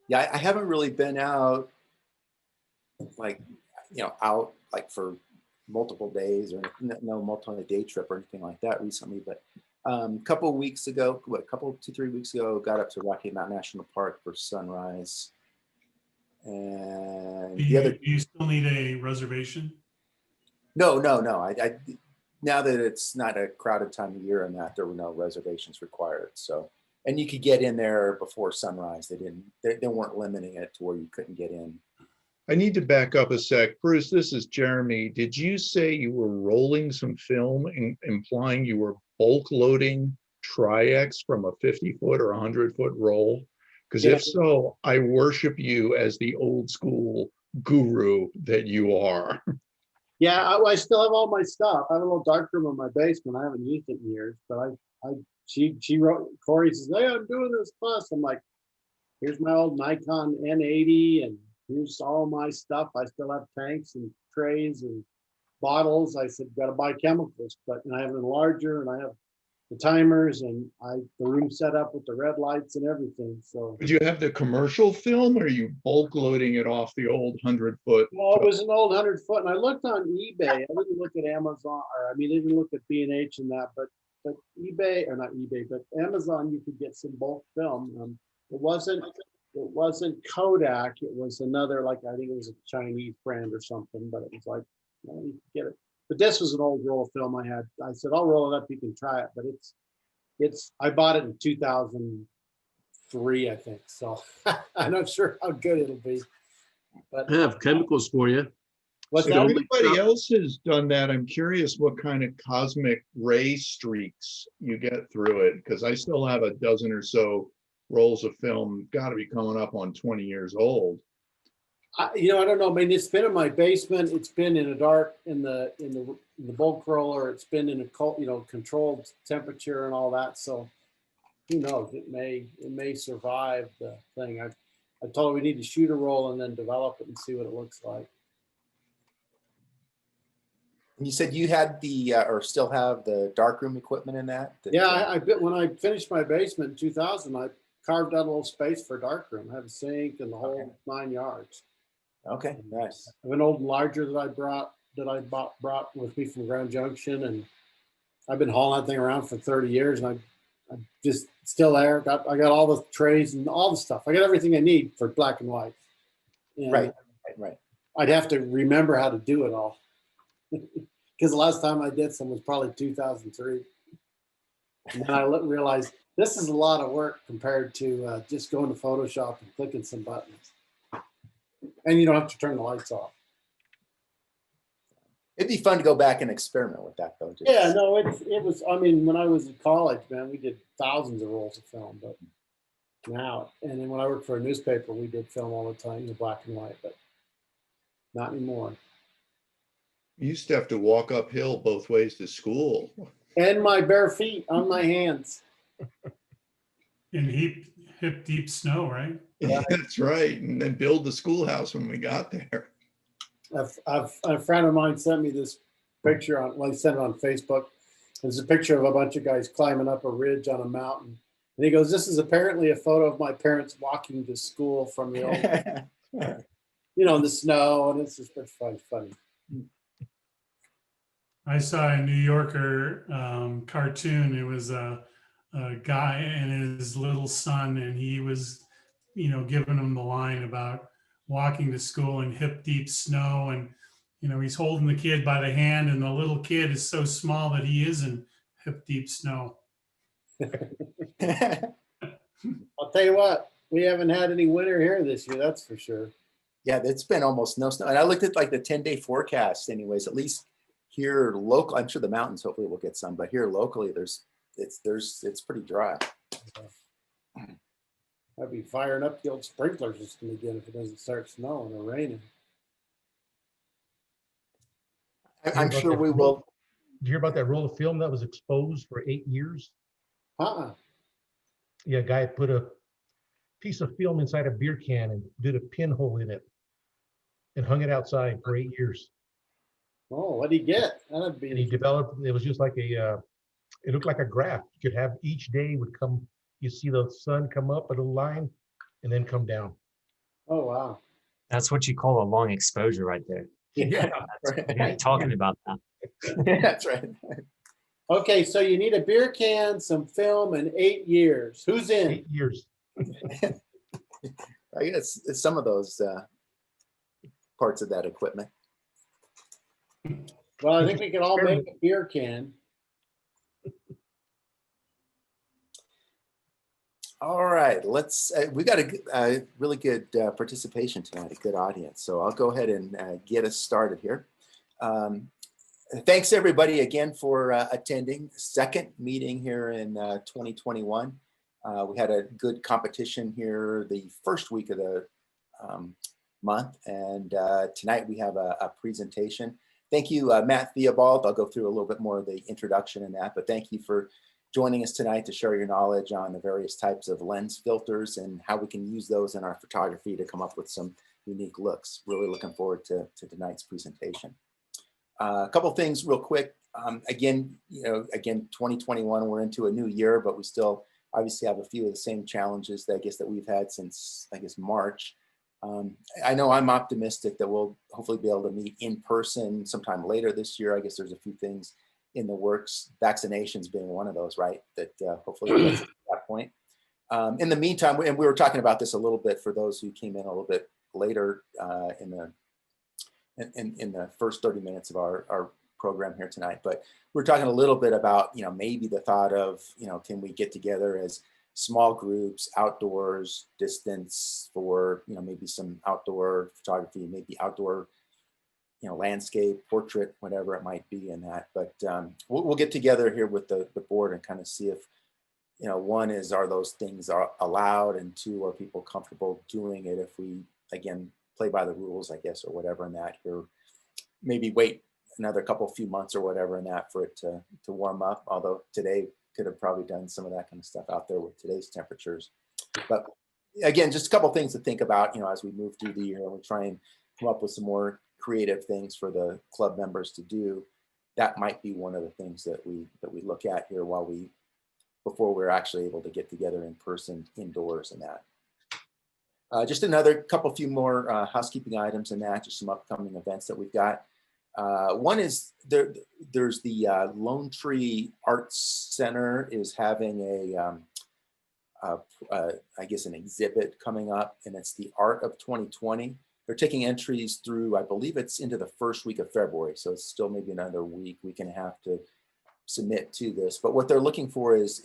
Yeah, I haven't really been out like, out like for multiple days or no multi-day trip or anything like that recently. But a couple of weeks ago, what, 2, 3 weeks ago, got up to Rocky Mountain National Park for sunrise. Do And the you, other, do you still need a reservation? no. I now that it's not a crowded time of year and that there were no reservations required. So, and you could get in there before sunrise. They weren't limiting it to where you couldn't get in. I need to back up a sec. Bruce, this is Jeremy. Did you say you were rolling some film, implying you were bulk loading Tri-X from a 50-foot or 100-foot roll? Because Yeah. if so, I worship you as the old school guru that you are. Yeah, I still have all my stuff. I have a little dark room in my basement. I haven't used it in years, but she wrote, Corey says, "Hey, I'm doing this class." I'm like, here's my old Nikon N80 and here's all my stuff. I still have tanks and trays and bottles. I said, got to buy chemicals, and I have an enlarger and I have the timers and the room set up with the red lights and everything. So Did you have the commercial film or are you bulk loading it off the old 100-foot? well, it was an old 100-foot, and I looked on eBay. I didn't look at Amazon, or I didn't look at B&H and that, but eBay, or not eBay, but Amazon, you could get some bulk film. It wasn't Kodak. It was another, like, I think it was a Chinese brand or something, but it was like, you could get it. But this was an old roll of film I had. I said, I'll roll it up. You can try it, but I bought it in 2003, I think. So I'm not sure how good it'll be. But I have chemicals for you. what's If that? everybody else has done that, I'm curious what kind of cosmic ray streaks you get through it, because I still have a dozen or so rolls of film, got to be coming up on 20 years old. I don't know. I mean, it's been in my basement. It's been in the dark in the bulk roller. It's been in a controlled temperature and all that. So who knows? It may survive the thing. I told her we need to shoot a roll and then develop it and see what it looks like. And you said you had or still have the darkroom equipment in that? Yeah, when I finished my basement in 2000, I carved out a little space for a darkroom. I have a sink and the whole 9 yards. Okay, nice. I have an old enlarger that I brought with me from Grand Junction, and I've been hauling that thing around for 30 years, and I'm just still there. I got all the trays and all the stuff. I got everything I need for black and white. And Right. I'd have to remember how to do it all, because the last time I did some was probably 2003, and then I realized this is a lot of work compared to just going to Photoshop and clicking some buttons. And you don't have to turn the lights off. It'd be fun to go back and experiment with that, though. Yeah, no, it was. I mean, when I was in college, man, we did thousands of rolls of film. But now, and then when I worked for a newspaper, we did film all the time, black and white, but not anymore. You used to have to walk uphill both ways to school. And my bare feet on my hands. In hip deep snow, right? Yeah, that's right. And then build the schoolhouse when we got there. A friend of mine sent me this picture he sent it on Facebook. There's a picture of a bunch of guys climbing up a ridge on a mountain. And he goes, "This is apparently a photo of my parents walking to school from the old, in the snow." And it's just funny. I saw a New Yorker cartoon. It was a guy and his little son, and he was, giving him the line about walking to school in hip deep snow, and he's holding the kid by the hand, and the little kid is so small that he is in hip deep snow. I'll tell you what, we haven't had any winter here this year, that's for sure. Yeah, it's been almost no snow. And I looked at like the 10-day forecast anyways, at least here local. I'm sure the mountains hopefully will get some, but here locally it's pretty dry. I'd be firing up the old sprinkler system again if it doesn't start snowing or raining. I'm sure we will. Did you hear about that roll of film that was exposed for 8 years? Yeah, a guy put a piece of film inside a beer can and did a pinhole in it and hung it outside for 8 years. Oh, what'd he get? That'd be. And he developed, it was just like it looked like a graph. You could have each day would come, you see the sun come up a little line and then come down. Oh, wow. That's what you call a long exposure right there. Yeah. We're gonna be talking about that. That's right. Okay, so you need a beer can, some film, and 8 years. Who's in? 8 years. I guess it's some of those parts of that equipment. Well, I think we can all make a beer can. All right, let's. We got a really good participation tonight, a good audience. So I'll go ahead and get us started here. Thanks everybody again for attending. Second meeting here in 2021. We had a good competition here the first week of the month, and tonight we have a presentation. Thank you, Matt Theobald. I'll go through a little bit more of the introduction in that, but thank you for joining us tonight to share your knowledge on the various types of lens filters and how we can use those in our photography to come up with some unique looks. Really looking forward to tonight's presentation. A couple things real quick. Again, 2021, we're into a new year, but we still obviously have a few of the same challenges that I guess that we've had since, I guess, March. I know I'm optimistic that we'll hopefully be able to meet in person sometime later this year. I guess there's a few things in the works, vaccinations being one of those, right? That hopefully gets to that point. In the meantime, and we were talking about this a little bit for those who came in a little bit later in the first 30 minutes of our program here tonight, but we're talking a little bit about, maybe the thought of, can we get together as small groups, outdoors, distance for, maybe some outdoor photography, maybe outdoor landscape, portrait, whatever it might be in that. But we'll get together here with the board and kind of see if, one is, are those things are allowed, and two, are people comfortable doing it if we, again, play by the rules, I guess, or whatever in that here. Maybe wait another few months or whatever in that for it to warm up, although today could have probably done some of that kind of stuff out there with today's temperatures. But again, just a couple things to think about, as we move through the year and we try and come up with some more creative things for the club members to do. That might be one of the things that we look at here before we're actually able to get together in person indoors and that. Just another few more housekeeping items in that, just some upcoming events that we've got. One is there's the Lone Tree Arts Center is having I guess an exhibit coming up, and it's the Art of 2020. They're taking entries through, I believe it's into the first week of February. So it's still maybe another week and a half to submit to this. But what they're looking for is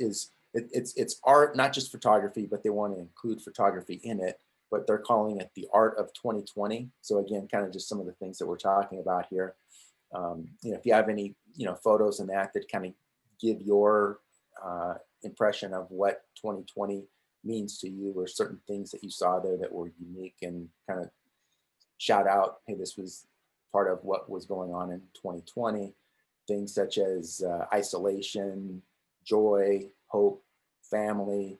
it's art, not just photography, but they want to include photography in it, but they're calling it the Art of 2020. So again, kind of just some of the things that we're talking about here. If you have any, photos in that kind of give your impression of what 2020 means to you, or certain things that you saw there that were unique, and kind of shout out, hey, this was part of what was going on in 2020. Things such as isolation, joy, hope, family,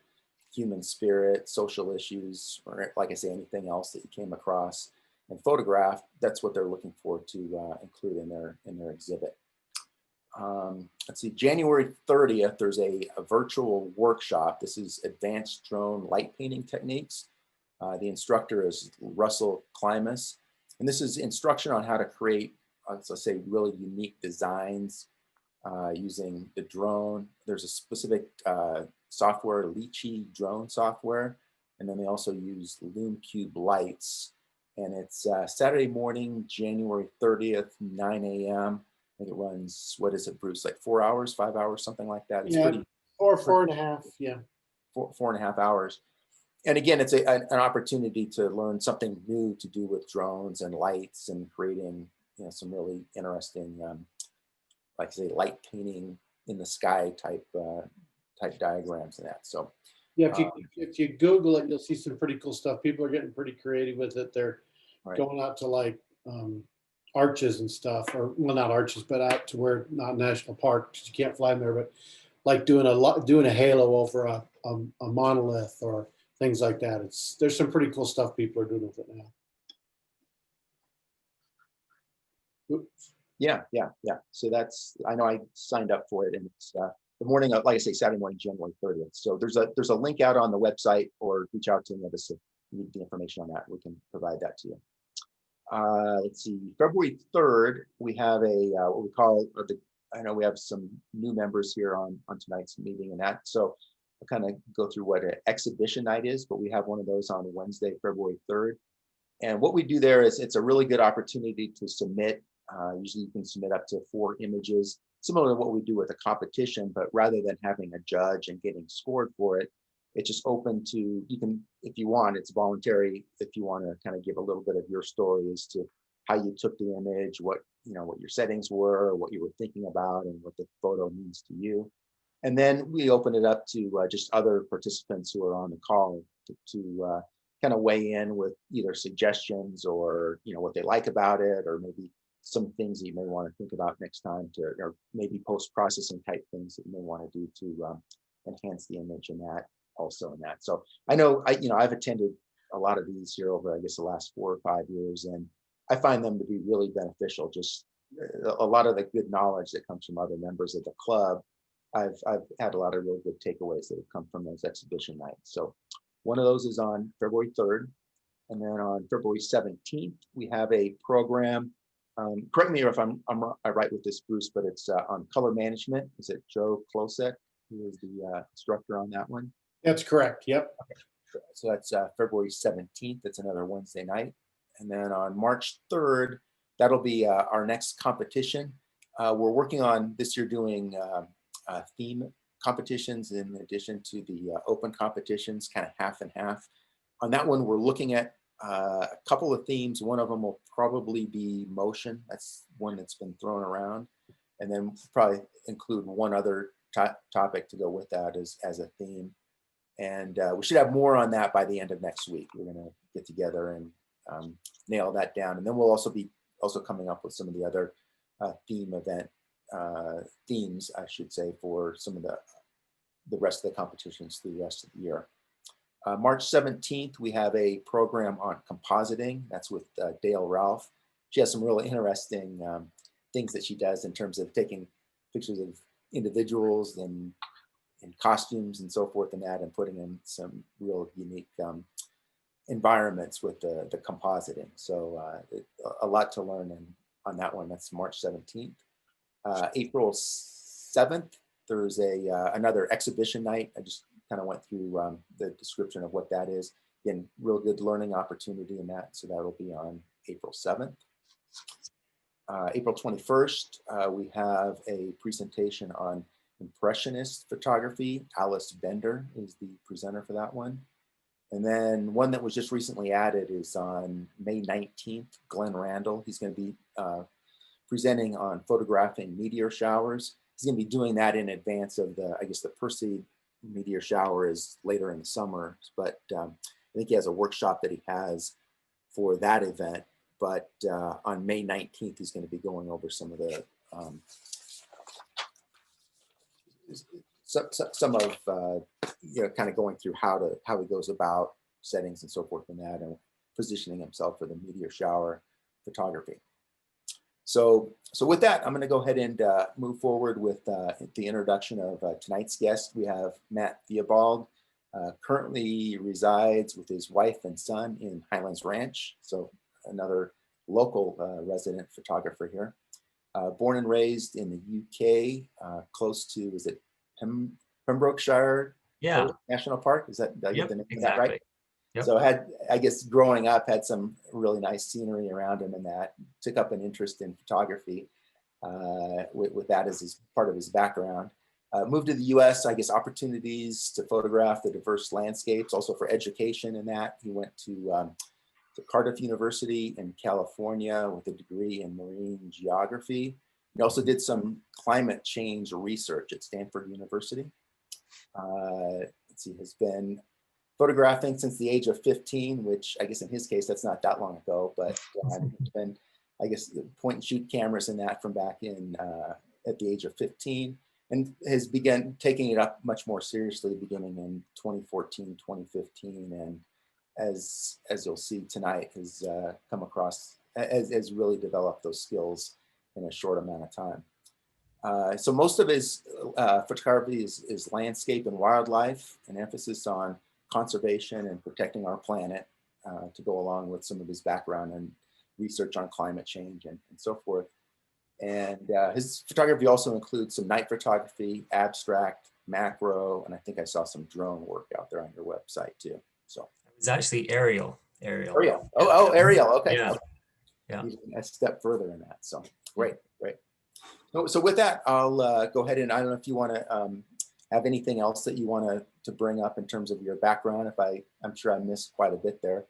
human spirit, social issues, or like I say, anything else that you came across and photographed. That's what they're looking for to include in their exhibit. Let's see, January 30th, there's a virtual workshop. This is advanced drone light painting techniques. The instructor is Russell Klimas, and this is instruction on how to create, let's say, really unique designs using the drone. There's a specific software, Lychee drone software, and then they also use LumeCube lights. And it's Saturday morning, January 30th, 9 a.m. I think it runs, what is it, Bruce, like 4 hours, 5 hours, something like that. It's pretty, or 4.5, yeah. 4.5 hours. And again, it's an opportunity to learn something new to do with drones and lights, and creating, some really interesting, like I say, light painting in the sky type diagrams and that. So yeah, if you Google it, you'll see some pretty cool stuff. People are getting pretty creative with it. They're going out to like arches and stuff, or well, not arches, but out to where not national park, because you can't fly them there, but like doing a halo over a monolith or things like that. There's some pretty cool stuff people are doing with it now. Oops. Yeah. So I know I signed up for it, and it's the morning of, like I say, Saturday morning, January 30th. So there's a link out on the website, or reach out to any of us need the information on that, we can provide that to you. Let's see, February 3rd, we have a what we call I know we have some new members here on tonight's meeting and that. So I'll kind of go through what an exhibition night is, but we have one of those on Wednesday, February 3rd. And what we do there is it's a really good opportunity to submit. Usually you can submit up to 4 images, similar to what we do with a competition, but rather than having a judge and getting scored for it, it's just open to, you can, if you want, it's voluntary. If you want to kind of give a little bit of your story as to how you took the image, what your settings were, what you were thinking about, and what the photo means to you. And then we open it up to just other participants who are on the call to kind of weigh in with either suggestions or what they like about it, or maybe some things that you may want to think about next time, or maybe post-processing type things that you may want to do to enhance the image in that also in that. So I know I've attended a lot of these here over, I guess, the last 4 or 5 years, and I find them to be really beneficial. Just a lot of the good knowledge that comes from other members of the club. I've had a lot of really good takeaways that have come from those exhibition nights. So one of those is on February 3rd. And then on February 17th, we have a program. Correct me if I'm right with this, Bruce, but it's on color management. Is it Joe Klosek who is the instructor on that one? That's correct. Yep. Okay. So that's February 17th. That's another Wednesday night. And then on March 3rd, that'll be our next competition. We're working on this year doing theme competitions in addition to the open competitions, kind of half and half. On that one, we're looking at a couple of themes. One of them will probably be motion. That's one that's been thrown around. And then probably include one other topic to go with that as a theme. And we should have more on that by the end of next week. We're going to get together and nail that down. And then we'll also be coming up with some of the other themes, I should say, for some of the rest of the competitions through the rest of the year. March 17th, we have a program on compositing. That's with Dale Ralph. She has some really interesting things that she does in terms of taking pictures of individuals and costumes and so forth and that, and putting in some real unique environments with the compositing. So a lot to learn on that one. That's March 17th. April 7th, there's another exhibition night. I just kind of went through the description of what that is. Again, real good learning opportunity in that. So that'll be on April 7th. April 21st, we have a presentation on Impressionist photography. Alice Bender is the presenter for that one. And then one that was just recently added is on May 19th, Glenn Randall. He's going to be presenting on photographing meteor showers. He's going to be doing that in advance of the Perseid meteor shower is later in the summer. But I think he has a workshop that he has for that event. But on May 19th, he's going to be going over some of the kind of going through how he goes about settings and so forth and that, and positioning himself for the meteor shower photography. So with that, I'm going to go ahead and move forward with the introduction of tonight's guest. We have Matt Theobald. Currently resides with his wife and son in Highlands Ranch. So another local resident photographer here. Born and raised in the UK, close to, is it Pembrokeshire National Park? Is that, did I get the name of that right? Yep. So I guess growing up, had some really nice scenery around him, and that took up an interest in photography with that as part of his background. Moved to the US, I guess opportunities to photograph the diverse landscapes, also for education in that. He went to Cardiff University in California with a degree in marine geography. He also did some climate change research at Stanford University. Let's see, has been photographing since the age of 15, which I guess in his case, that's not that long ago, but it's been, I guess, point and shoot cameras and that from back in at the age of 15, and has begun taking it up much more seriously beginning in 2014, 2015. And as you'll see tonight, has come across, has really developed those skills in a short amount of time. So most of his photography is landscape and wildlife, an emphasis on conservation and protecting our planet. to go along with some of his background and research on climate change and so forth. And his photography also includes some night photography, abstract, macro, and I think I saw some drone work out there on your website too. So It's actually aerial. Ariel. Oh, Ariel. Okay. Yeah. Okay. Yeah. Even a step further in that. So great. So with that, I'll go ahead and I don't know if you want to have anything else that you want to bring up in terms of your background. I'm sure I missed quite a bit there.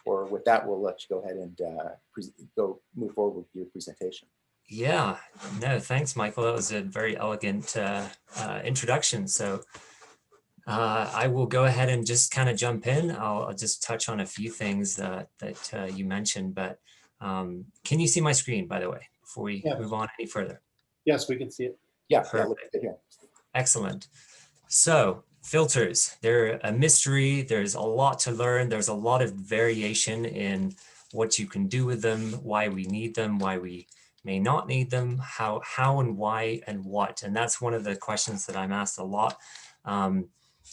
Or with that, we'll let you go ahead and move forward with your presentation. Yeah, no, thanks, Michael. That was a very elegant introduction. So I will go ahead and just kind of jump in. I'll just touch on a few things that you mentioned, but can you see my screen, by the way, before we move on any further? Yes, we can see it. Yeah, Perfect. yeah, Excellent. So filters, they're a mystery. There's a lot to learn. There's a lot of variation in what you can do with them, why we need them, why we may not need them, how and why and what. And that's one of the questions that I'm asked a lot.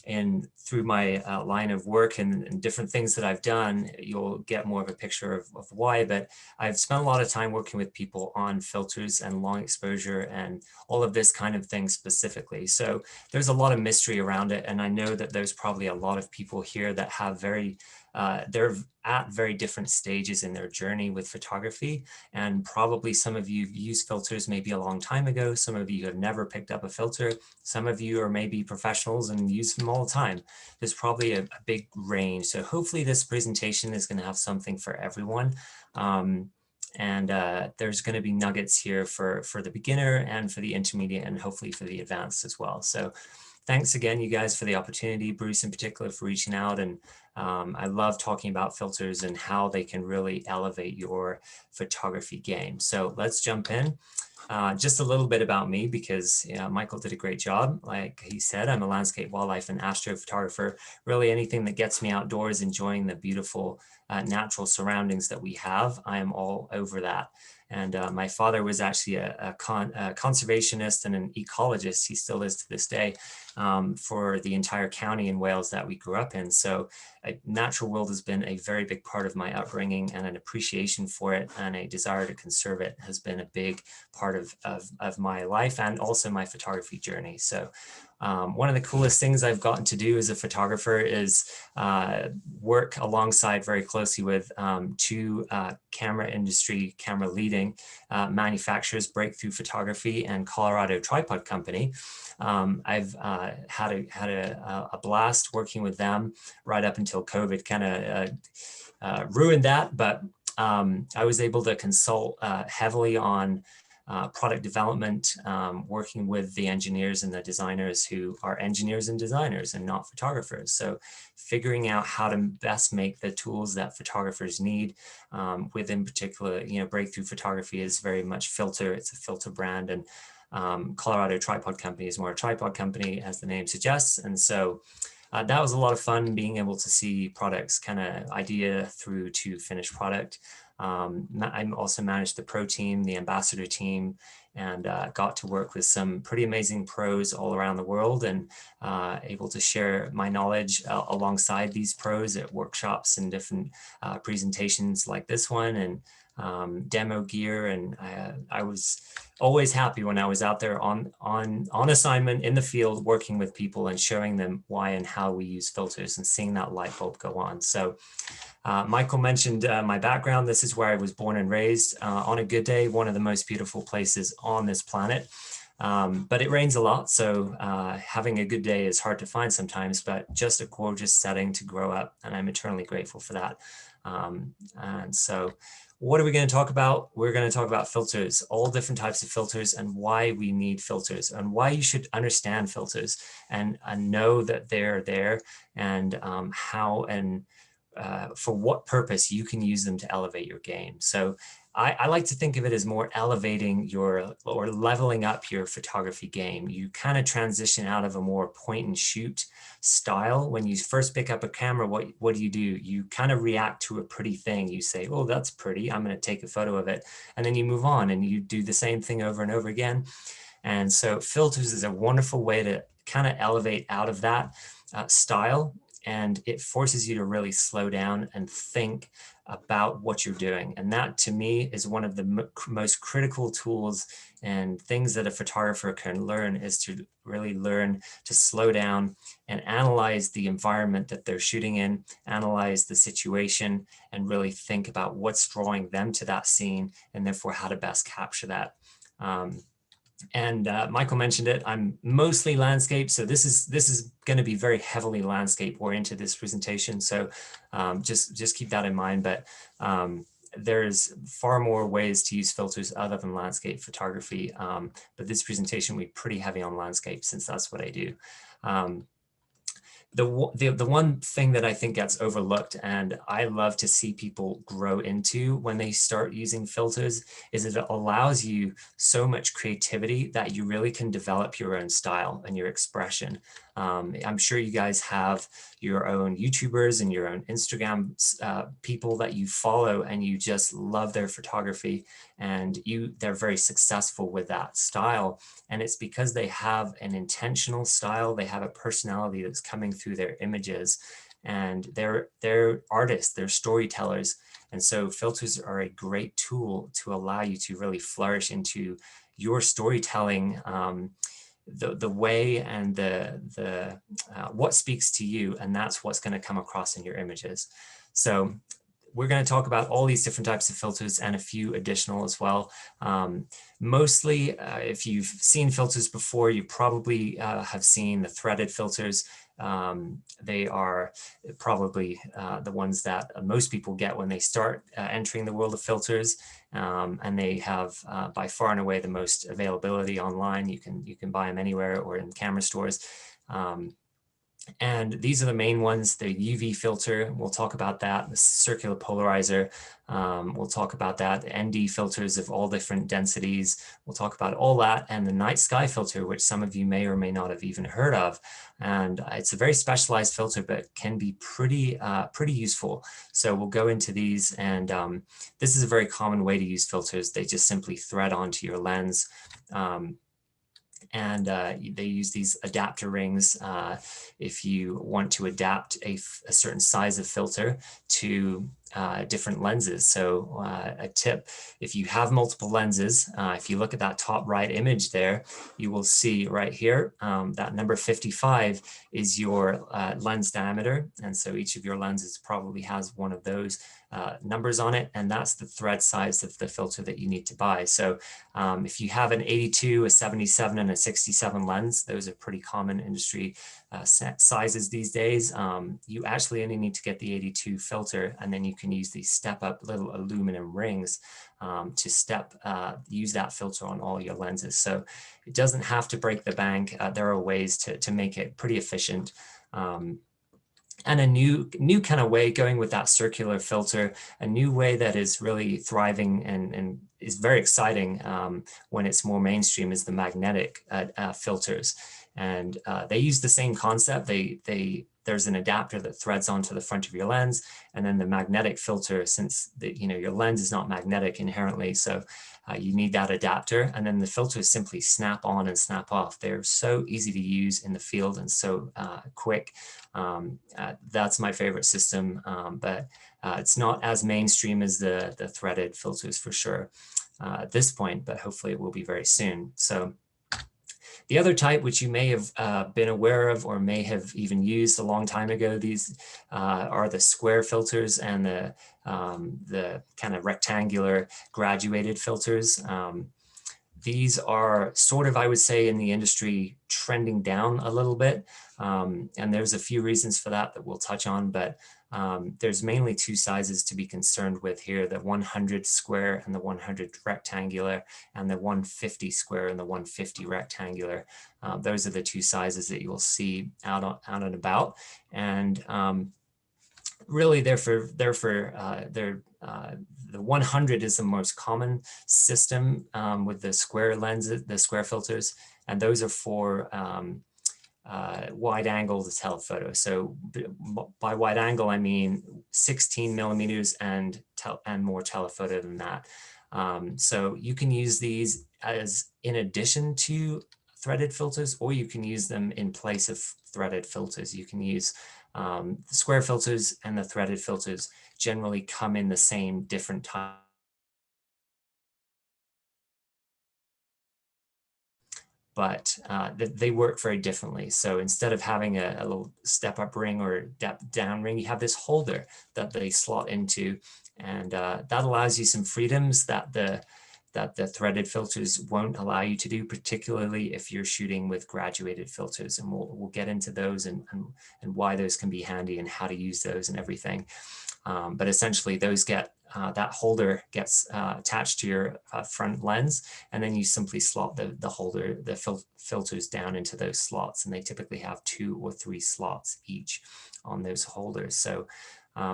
And through my line of work and different things that I've done, you'll get more of a picture of why, but I've spent a lot of time working with people on filters and long exposure and all of this kind of thing specifically. So there's a lot of mystery around it. And I know that there's probably a lot of people here that have they're at very different stages in their journey with photography. And probably some of you used filters maybe a long time ago. Some of you have never picked up a filter. Some of you are maybe professionals and use them all the time. There's probably a big range. So hopefully this presentation is going to have something for everyone. There's going to be nuggets here for the beginner and for the intermediate and hopefully for the advanced as well. So thanks again, you guys, for the opportunity, Bruce in particular, for reaching out. And I love talking about filters and how they can really elevate your photography game. So let's jump in. Just a little bit about me, because Michael did a great job. Like he said, I'm a landscape, wildlife, and astrophotographer. Really anything that gets me outdoors, enjoying the beautiful natural surroundings that we have, I am all over that. And my father was actually a conservationist and an ecologist. He still is to this day, for the entire county in Wales that we grew up in. So natural world has been a very big part of my upbringing, and an appreciation for it and a desire to conserve it has been a big part of my life and also my photography journey. So one of the coolest things I've gotten to do as a photographer is work alongside very closely with two camera leading manufacturers, Breakthrough Photography and Colorado Tripod Company. I've had a blast working with them right up until COVID kind of ruined that, but I was able to consult heavily on product development, working with the engineers and the designers who are engineers and designers and not photographers. So figuring out how to best make the tools that photographers need, within particular, Breakthrough Photography is very much filter. It's a filter brand, and Colorado Tripod Company is more a tripod company, as the name suggests. And so that was a lot of fun, being able to see products kind of idea through to finished product. I also managed the pro team, the ambassador team, and got to work with some pretty amazing pros all around the world, and able to share my knowledge alongside these pros at workshops and different presentations like this one, and demo gear. And I was always happy when I was out there on assignment in the field, working with people and showing them why and how we use filters and seeing that light bulb go on. So Michael mentioned my background. This is where I was born and raised. On a good day, one of the most beautiful places on this planet. But it rains a lot, so having a good day is hard to find sometimes, but just a gorgeous setting to grow up, and I'm eternally grateful for that. And so what are we going to talk about? We're going to talk about filters, all different types of filters, and why we need filters, and why you should understand filters and know that they're there, and how and for what purpose you can use them to elevate your game. So I like to think of it as more elevating or leveling up your photography game. You kind of transition out of a more point and shoot style. When you first pick up a camera, what do? You kind of react to a pretty thing. You say, oh, that's pretty, I'm going to take a photo of it. And then you move on and you do the same thing over and over again. And so filters is a wonderful way to kind of elevate out of that style and it forces you to really slow down and think about what you're doing. And that, to me, is one of the most critical tools and things that a photographer can learn, is to really learn to slow down and analyze the environment that they're shooting in, analyze the situation, and really think about what's drawing them to that scene, and therefore how to best capture that. And Michael mentioned it, I'm mostly landscape. So this is going to be very heavily landscape oriented, this presentation. So just keep that in mind. But there's far more ways to use filters other than landscape photography. But this presentation will be pretty heavy on landscape, since that's what I do. The one thing that I think gets overlooked, and I love to see people grow into when they start using filters, is that it allows you so much creativity that you really can develop your own style and your expression. I'm sure you guys have your own YouTubers and your own Instagram people that you follow, and you just love their photography, and they're very successful with that style. And it's because they have an intentional style, they have a personality that's coming through their images, and they're artists, they're storytellers. And so filters are a great tool to allow you to really flourish into your storytelling, the way and the what speaks to you, and that's what's going to come across in your images. So we're going to talk about all these different types of filters and a few additional as well. Mostly, if you've seen filters before, you probably have seen the threaded filters. They are probably the ones that most people get when they start entering the world of filters, and they have by far and away the most availability online. You can buy them anywhere or in camera stores. And these are the main ones. The UV filter, we'll talk about that. The circular polarizer, we'll talk about that. The ND filters of all different densities, we'll talk about all that. And the night sky filter, which some of you may or may not have even heard of. And it's a very specialized filter, but can be pretty useful. So we'll go into these, and this is a very common way to use filters. They just simply thread onto your lens. And they use these adapter rings if you want to adapt a certain size of filter to different lenses. So a tip, if you have multiple lenses, if you look at that top right image there, you will see right here, that number 55 is your lens diameter. And so each of your lenses probably has one of those numbers on it, and that's the thread size of the filter that you need to buy. So if you have an 82, a 77, and a 67 lens, those are pretty common industry sizes these days. You actually only need to get the 82 filter, and then you can use these step up little aluminum rings to use that filter on all your lenses. So it doesn't have to break the bank. There are ways to make it pretty efficient. And a new kind of way, going with that circular filter, a new way that is really thriving and is very exciting when it's more mainstream, is the magnetic filters. And they use the same concept. There's an adapter that threads onto the front of your lens, and then the magnetic filter, since your lens is not magnetic inherently, so you need that adapter, and then the filters simply snap on and snap off. They're so easy to use in the field and so quick. That's my favorite system, but it's not as mainstream as the threaded filters for sure at this point, but hopefully it will be very soon. So the other type, which you may have been aware of or may have even used a long time ago, these are the square filters and the kind of rectangular graduated filters. These are sort of, I would say, in the industry trending down a little bit. And there's a few reasons for that we'll touch on, but there's mainly two sizes to be concerned with here, the 100 square and the 100 rectangular, and the 150 square and the 150 rectangular. Those are the two sizes that you'll see out and about. And really the 100 is the most common system with the square lenses, the square filters, and those are for wide angle telephoto. So by wide angle, I mean 16 millimeters and more telephoto than that. So you can use these as in addition to threaded filters, or you can use them in place of threaded filters. You can use The square filters and the threaded filters generally come in the same different type. But they work very differently. So instead of having a little step up ring or down ring, you have this holder that they slot into, and that allows you some freedoms that the threaded filters won't allow you to do, particularly if you're shooting with graduated filters. And we'll get into those and why those can be handy and how to use those and everything. But essentially those get, that holder gets attached to your front lens, and then you simply slot the holder, the filters down into those slots. And they typically have 2 or 3 slots each on those holders. So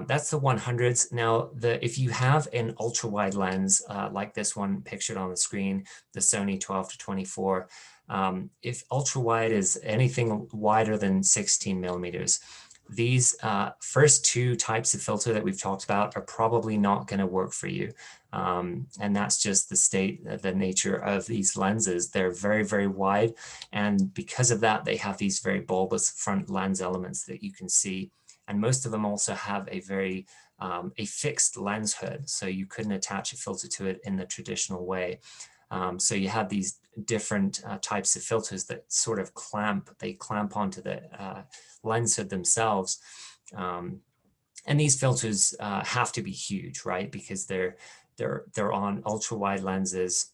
that's the 100s. Now, if you have an ultra wide lens like this one pictured on the screen, the Sony 12-24, if ultra wide is anything wider than 16 millimeters, these first 2 types of filter that we've talked about are probably not going to work for you. And that's just the nature of these lenses. They're very, very wide. And because of that, they have these very bulbous front lens elements that you can see. And most of them also have a very a fixed lens hood. So you couldn't attach a filter to it in the traditional way. So you have these different types of filters that sort of clamp onto the lens hood themselves. And these filters have to be huge, right? Because they're on ultra wide lenses.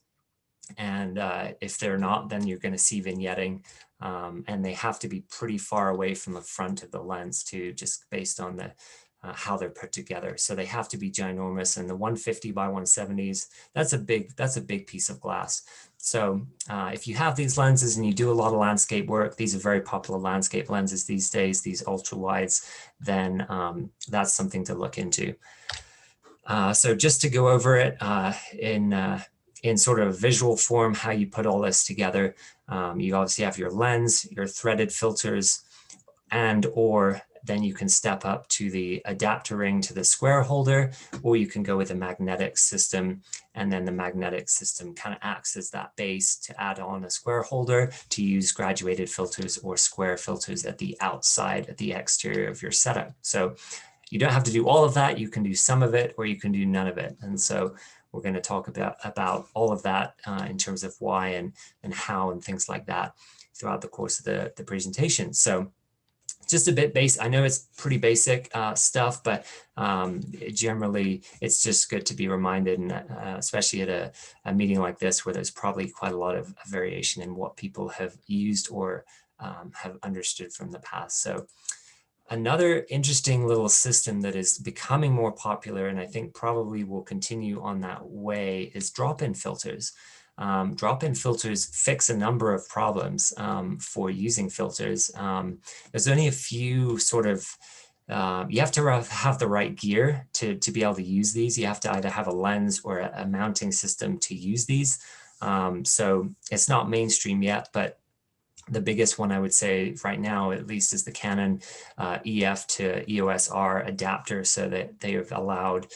And if they're not, then you're going to see vignetting. And they have to be pretty far away from the front of the lens too, just based on the how they're put together. So they have to be ginormous. And the 150 by 170s, that's a big piece of glass. So if you have these lenses and you do a lot of landscape work, these are very popular landscape lenses these days, these ultra wides, then that's something to look into. So just to go over it in sort of visual form, how you put all this together, you obviously have your lens, your threaded filters, or then you can step up to the adapter ring to the square holder, or you can go with a magnetic system. And then the magnetic system kind of acts as that base to add on a square holder to use graduated filters or square filters at the outside, at the exterior of your setup. So you don't have to do all of that. You can do some of it, or you can do none of it. And so we're going to talk about all of that in terms of why and how and things like that throughout the course of the presentation. So just a bit basic. I know it's pretty basic stuff, but generally it's just good to be reminded, and especially at a meeting like this, where there's probably quite a lot of variation in what people have used or have understood from the past. So another interesting little system that is becoming more popular, and I think probably will continue on that way, is drop-in filters. Drop-in filters fix a number of problems for using filters. There's only a few sort of, you have to have the right gear to be able to use these. You have to either have a lens or a mounting system to use these. So it's not mainstream yet, but the biggest one I would say right now, at least, is the Canon EF to EOS R adapter, so that they have allowed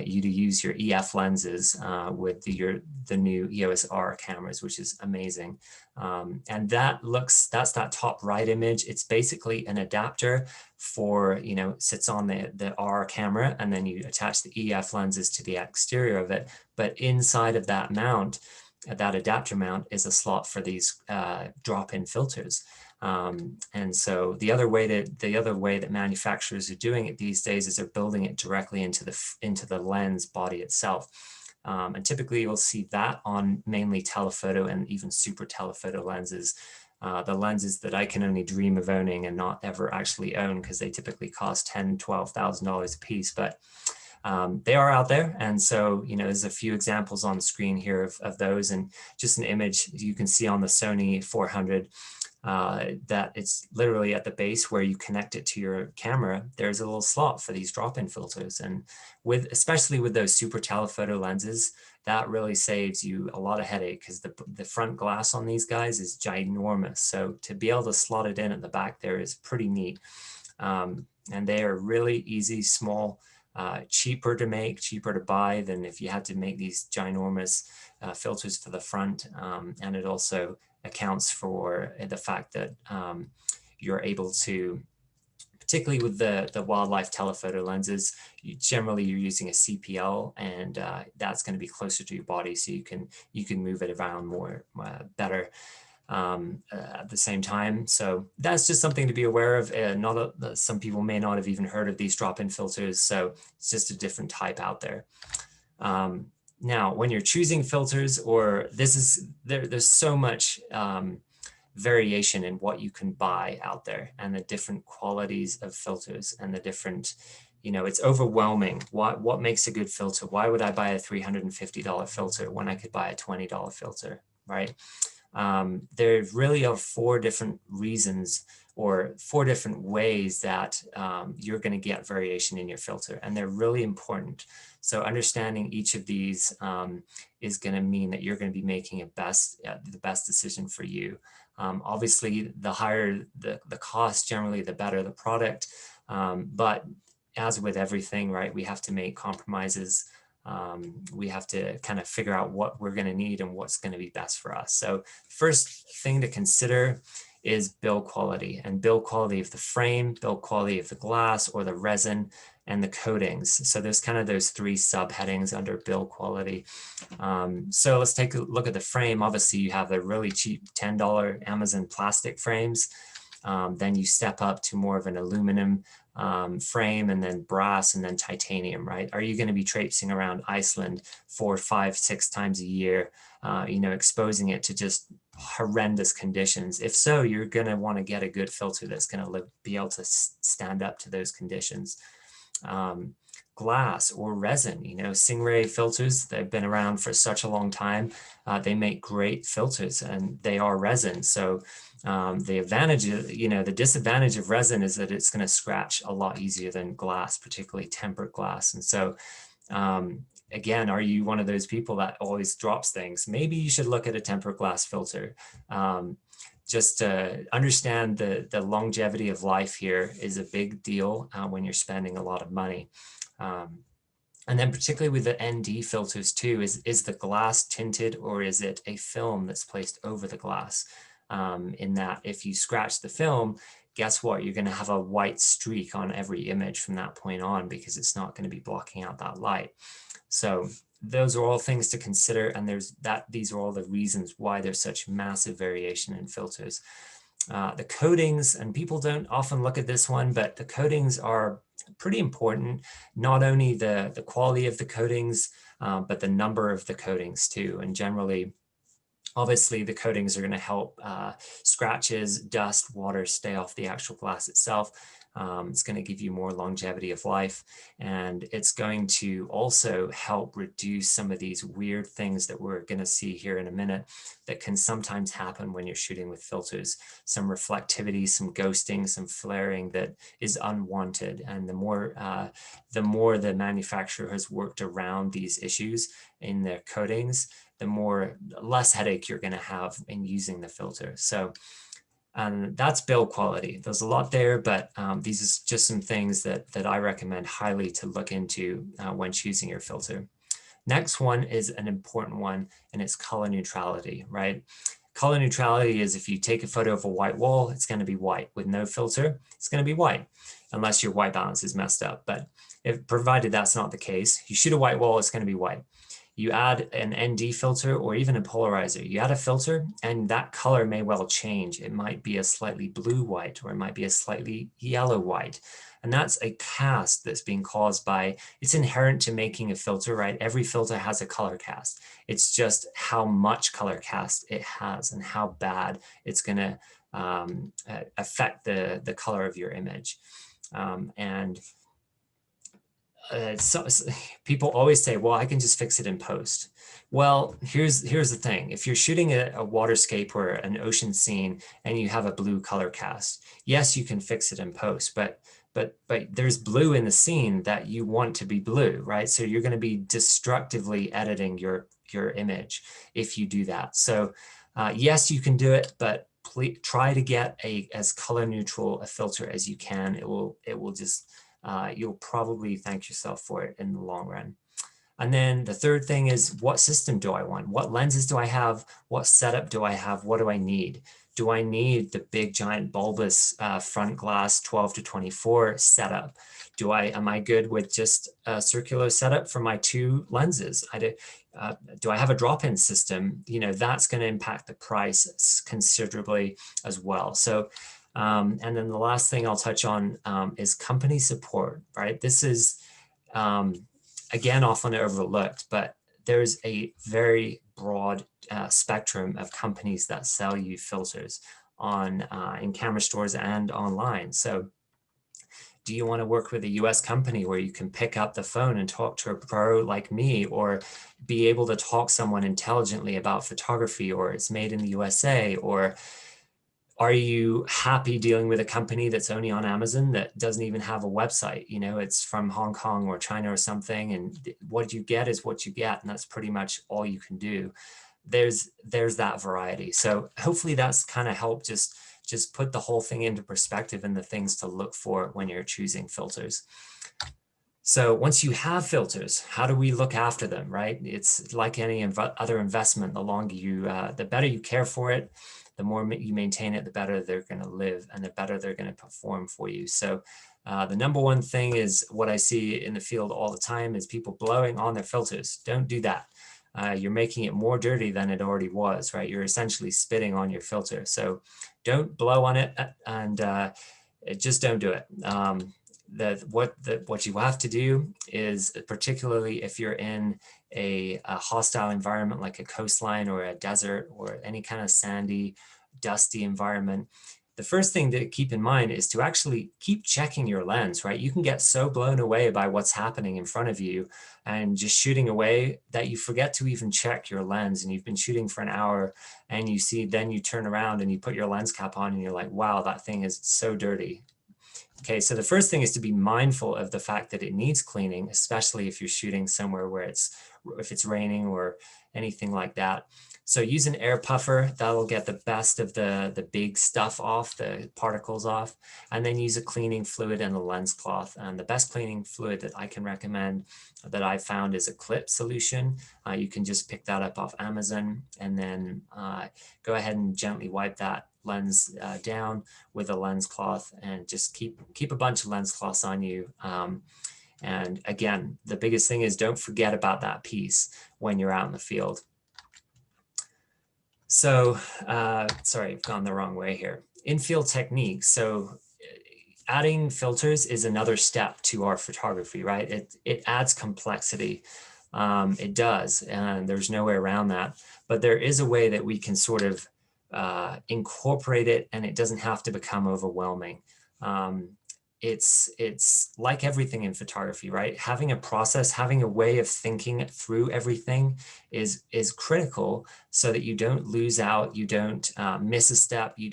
you to use your EF lenses with the new EOS R cameras, which is amazing. And that's that top right image. It's basically an adapter for, sits on the R camera, and then you attach the EF lenses to the exterior of it. But inside of that mount, that adapter mount, is a slot for these drop-in filters. And so the other way that manufacturers are doing it these days is they're building it directly into the lens body itself. And typically you'll see that on mainly telephoto and even super telephoto lenses. The lenses that I can only dream of owning and not ever actually own, because they typically cost $10,000, $12,000 a piece. But they are out there. And so, there's a few examples on the screen here of those, and just an image you can see on the Sony 400 that it's literally at the base where you connect it to your camera. There's a little slot for these drop-in filters. And especially with those super telephoto lenses, that really saves you a lot of headache, because the front glass on these guys is ginormous. So to be able to slot it in at the back there is pretty neat. And they are really easy, small, cheaper to make, cheaper to buy than if you had to make these ginormous filters for the front. And it also accounts for the fact that you're able to particularly with the wildlife telephoto lenses, generally you're using a CPL, and that's going to be closer to your body, so you can move it around more better at the same time. So that's just something to be aware of. Some people may not have even heard of these drop-in filters, so it's just a different type out there. Now, when you're choosing filters, or there's so much variation in what you can buy out there, and the different qualities of filters, and the different, it's overwhelming. What makes a good filter? Why would I buy a $350 filter when I could buy a $20 filter, right? There really are 4 different reasons, or 4 different ways that you're going to get variation in your filter, and they're really important. So understanding each of these is going to mean that you're going to be making the best decision for you. Obviously, the higher the cost, generally the better the product. But as with everything, right, we have to make compromises. We have to kind of figure out what we're going to need and what's going to be best for us. So first thing to consider is build quality, and build quality of the frame, build quality of the glass or the resin, and the coatings. So there's kind of those 3 subheadings under build quality. So let's take a look at the frame. Obviously you have the really cheap $10 Amazon plastic frames. Then you step up to more of an aluminum frame, and then brass, and then titanium, right? Are you going to be traipsing around Iceland 4, 5, 6 times a year, exposing it to just horrendous conditions? If so, you're going to want to get a good filter that's going to be able to stand up to those conditions. Glass or resin, Stingray filters, they've been around for such a long time. They make great filters, and they are resin. So the advantage, the disadvantage of resin is that it's going to scratch a lot easier than glass, particularly tempered glass. And so again, are you one of those people that always drops things? Maybe you should look at a tempered glass filter. Just to understand the longevity of life here is a big deal when you're spending a lot of money. And then particularly with the ND filters too, is the glass tinted, or is it a film that's placed over the glass? In that if you scratch the film, guess what? You're going to have a white streak on every image from that point on, because it's not going to be blocking out that light. So those are all things to consider, and these are all the reasons why there's such massive variation in filters. The coatings, and people don't often look at this one, but the coatings are pretty important. Not only the quality of the coatings, but the number of the coatings too. And generally, obviously, the coatings are going to help scratches, dust, water stay off the actual glass itself. It's going to give you more longevity of life, and it's going to also help reduce some of these weird things that we're going to see here in a minute that can sometimes happen when you're shooting with filters. Some reflectivity, some ghosting, some flaring that is unwanted. And the more the manufacturer has worked around these issues in their coatings, the less headache you're going to have in using the filter. So that's build quality. There's a lot there, but these are just some things that I recommend highly to look into when choosing your filter. Next one is an important one, and it's color neutrality, right? Color neutrality is if you take a photo of a white wall, it's going to be white. With no filter, it's going to be white, unless your white balance is messed up. But provided that's not the case, you shoot a white wall, it's going to be white. You add an ND filter or even a polarizer, you add a filter and that color may well change. It might be a slightly blue white, or it might be a slightly yellow white. And that's a cast that's being caused by, it's inherent to making a filter, right? Every filter has a color cast. It's just how much color cast it has and how bad it's gonna affect the color of your image. So people always say, well, I can just fix it in post. Well, here's the thing. If you're shooting a waterscape or an ocean scene and you have a blue color cast, yes, you can fix it in post, but there's blue in the scene that you want to be blue, right? So you're going to be destructively editing your image if you do that. So yes, you can do it, but please try to get as color neutral a filter as you can. It will just you'll probably thank yourself for it in the long run. And then the third thing is, what system do I want? What lenses do I have? What setup do I have? What do I need? Do I need the big giant bulbous front glass 12 to 24 setup? Am I good with just a circular setup for my 2 lenses? Do I have a drop-in system? You know, that's going to impact the price considerably as well. So, and then the last thing I'll touch on is company support, right? This is, again, often overlooked, but there's a very broad spectrum of companies that sell you filters on in camera stores and online. So do you want to work with a US company where you can pick up the phone and talk to a pro like me, or be able to talk someone intelligently about photography, or it's made in the USA? Or are you happy dealing with a company that's only on Amazon that doesn't even have a website? You know, it's from Hong Kong or China or something, and what you get is what you get, and that's pretty much all you can do. There's that variety. So hopefully that's kind of helped just put the whole thing into perspective and the things to look for when you're choosing filters. So once you have filters, how do we look after them, right? It's like any other investment. The longer you, the better you care for it, the more you maintain it, the better they're going to live and the better they're going to perform for you. So the number one thing is what I see in the field all the time is people blowing on their filters. Don't do that. You're making it more dirty than it already was, right? You're essentially spitting on your filter. So don't blow on it, and just don't do it. What you have to do is, particularly if you're in a hostile environment like a coastline or a desert or any kind of sandy, dusty environment, the first thing to keep in mind is to actually keep checking your lens, right? You can get so blown away by what's happening in front of you and just shooting away that you forget to even check your lens, and you've been shooting for an hour and then you turn around and you put your lens cap on and you're like, wow, that thing is so dirty. Okay, so the first thing is to be mindful of the fact that it needs cleaning, especially if you're shooting somewhere where if it's raining or anything like that. So use an air puffer, that'll get the best of the big stuff off, the particles off, and then use a cleaning fluid and a lens cloth. And the best cleaning fluid that I can recommend that I found is a Clip solution. You can just pick that up off Amazon, and then go ahead and gently wipe that lens down with a lens cloth, and just keep a bunch of lens cloths on you. And again, the biggest thing is don't forget about that piece when you're out in the field. So, sorry, I've gone the wrong way here. In-field techniques. So adding filters is another step to our photography, right? It adds complexity. It does, and there's no way around that. But there is a way that we can sort of incorporate it, and it doesn't have to become overwhelming. It's like everything in photography, right? Having a process, having a way of thinking through everything is critical, so that you don't lose out, you don't miss a step, you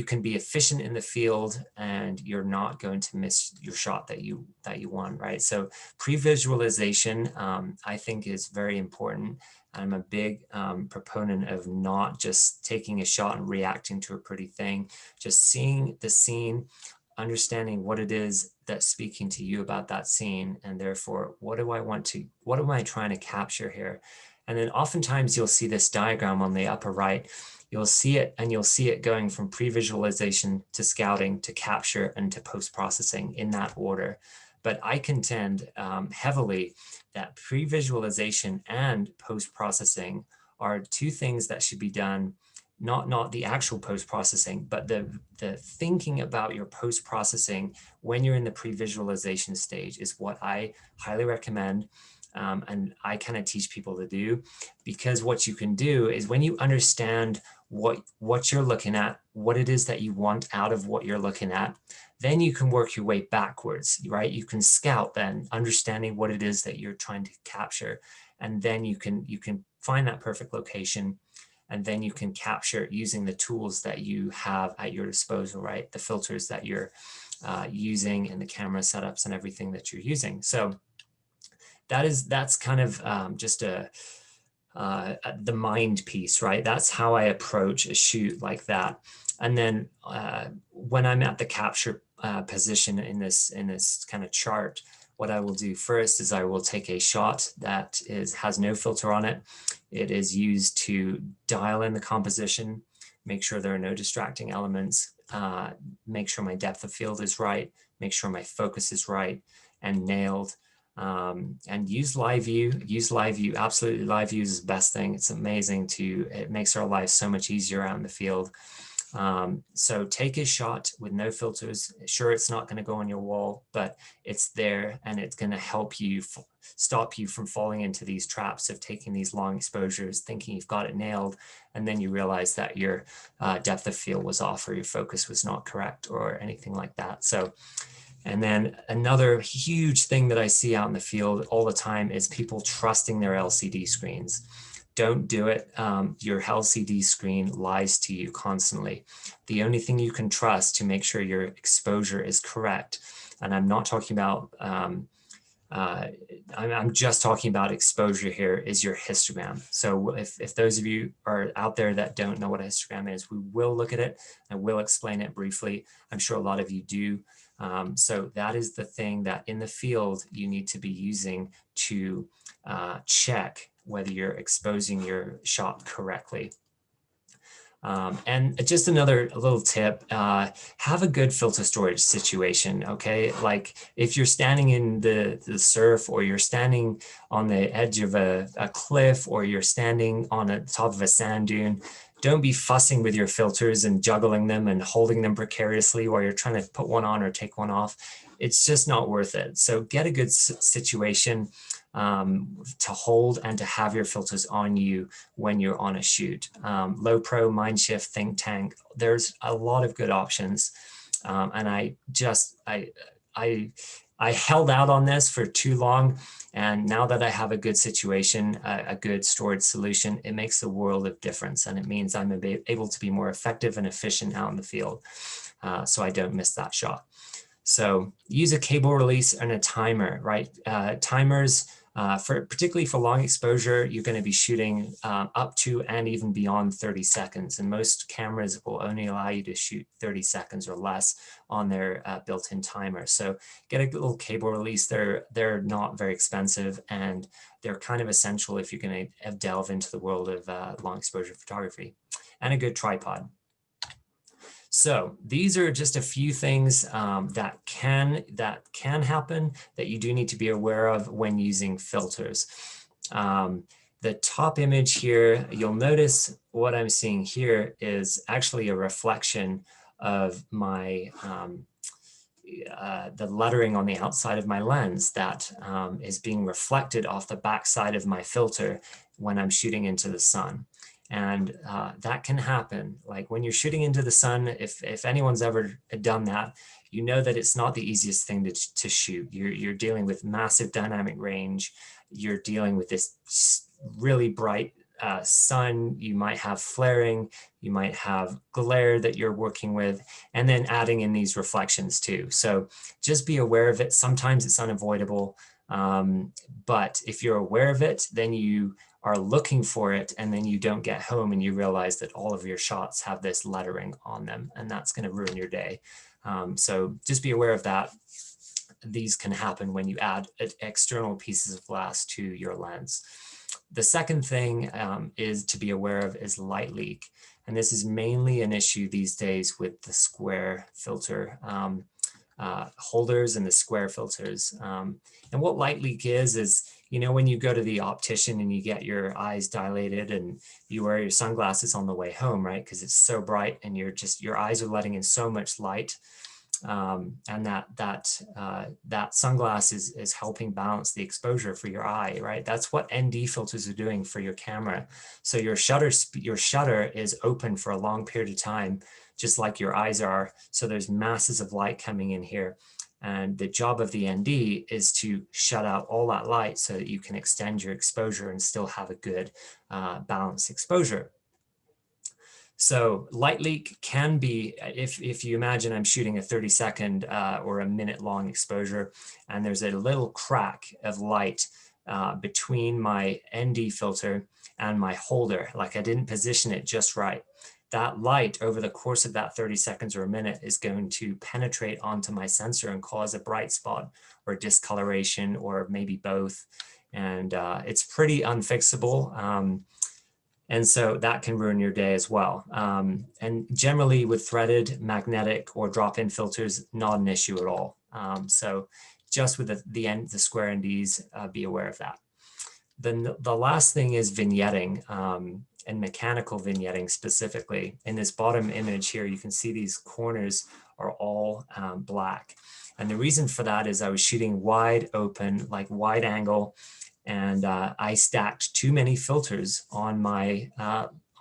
can be efficient in the field, and you're not going to miss your shot that you want, right? So pre-visualization, I think, is very important. I'm a big proponent of not just taking a shot and reacting to a pretty thing, just seeing the scene, understanding what it is that's speaking to you about that scene, and therefore, what am I trying to capture here? And then oftentimes you'll see this diagram on the upper right. You'll see it, and you'll see it going from pre-visualization to scouting to capture and to post-processing in that order. But I contend heavily that pre-visualization and post-processing are two things that should be done, not the actual post-processing, but the thinking about your post-processing when you're in the pre-visualization stage is what I highly recommend. And I kind of teach people to do, because what you can do is, when you understand what you're looking at, what it is that you want out of what you're looking at, then you can work your way backwards, right? You can scout then, understanding what it is that you're trying to capture, and then you can find that perfect location, and then you can capture using the tools that you have at your disposal, right? The filters that you're using, and the camera setups and everything that you're using. So that's kind of just the mind piece, right? That's how I approach a shoot like that. And then when I'm at the capture position in this kind of chart, what I will do first is I will take a shot that has no filter on it. It is used to dial in the composition, make sure there are no distracting elements, make sure my depth of field is right, make sure my focus is right and nailed. And use live view, absolutely live view is the best thing. It's amazing it makes our lives so much easier out in the field. So take a shot with no filters. Sure, it's not going to go on your wall, but it's there and it's going to help you stop you from falling into these traps of taking these long exposures, thinking you've got it nailed, and then you realize that your depth of field was off or your focus was not correct or anything like that. So, and then another huge thing that I see out in the field all the time is people trusting their LCD screens. Don't do it. Your LCD screen lies to you constantly. The only thing you can trust to make sure your exposure is correct, and I'm not talking about, I'm just talking about exposure here, is your histogram. So if those of you are out there that don't know what a histogram is, we will look at it and we'll explain it briefly. I'm sure a lot of you do. So that is the thing that in the field you need to be using to check whether you're exposing your shot correctly. And just another little tip, have a good filter storage situation, okay? Like if you're standing in the surf, or you're standing on the edge of a cliff, or you're standing on the top of a sand dune, don't be fussing with your filters and juggling them and holding them precariously while you're trying to put one on or take one off. It's just not worth it. So get a good situation to hold and to have your filters on you when you're on a shoot. Low Pro, Mindshift, Think Tank, there's a lot of good options. And I held out on this for too long. And now that I have a good situation, a good storage solution, it makes a world of difference. And it means I'm able to be more effective and efficient out in the field. So I don't miss that shot. So use a cable release and a timer, right? Timers, particularly for long exposure, you're going to be shooting up to and even beyond 30 seconds. And most cameras will only allow you to shoot 30 seconds or less on their built-in timer. So get a little cable release. They're not very expensive, and they're kind of essential if you're going to delve into the world of long exposure photography. And a good tripod. So these are just a few things that can happen that you do need to be aware of when using filters. The top image here, you'll notice what I'm seeing here is actually a reflection of my the lettering on the outside of my lens that is being reflected off the back side of my filter when I'm shooting into the sun. And that can happen. Like when you're shooting into the sun, if anyone's ever done that, you know that it's not the easiest thing to shoot. You're dealing with massive dynamic range. You're dealing with this really bright sun. You might have flaring, you might have glare that you're working with, and then adding in these reflections too. So just be aware of it. Sometimes it's unavoidable, but if you're aware of it, then you are looking for it, and then you don't get home and you realize that all of your shots have this lettering on them, and that's going to ruin your day. So just be aware of that. These can happen when you add external pieces of glass to your lens. The second thing is to be aware of is light leak. And this is mainly an issue these days with the square filter holders and the square filters. And what light leak is, you know, when you go to the optician and you get your eyes dilated and you wear your sunglasses on the way home, right? Because it's so bright and your eyes are letting in so much light. And that sunglass is helping balance the exposure for your eye, right? That's what ND filters are doing for your camera. So your shutter is open for a long period of time, just like your eyes are. So there's masses of light coming in here. And the job of the ND is to shut out all that light so that you can extend your exposure and still have a good balanced exposure. So light leak can be, if you imagine I'm shooting a 30-second or a minute-long exposure, and there's a little crack of light between my ND filter and my holder, like I didn't position it just right. that light over the course of that 30 seconds or a minute is going to penetrate onto my sensor and cause a bright spot or discoloration or maybe both. And it's pretty unfixable. And so that can ruin your day as well. And generally with threaded, magnetic, or drop-in filters, not an issue at all. So just with the square NDs, be aware of that. Then the last thing is vignetting, and mechanical vignetting specifically. In this bottom image here, you can see these corners are all black. And the reason for that is I was shooting wide open, like wide angle, and I stacked too many filters on my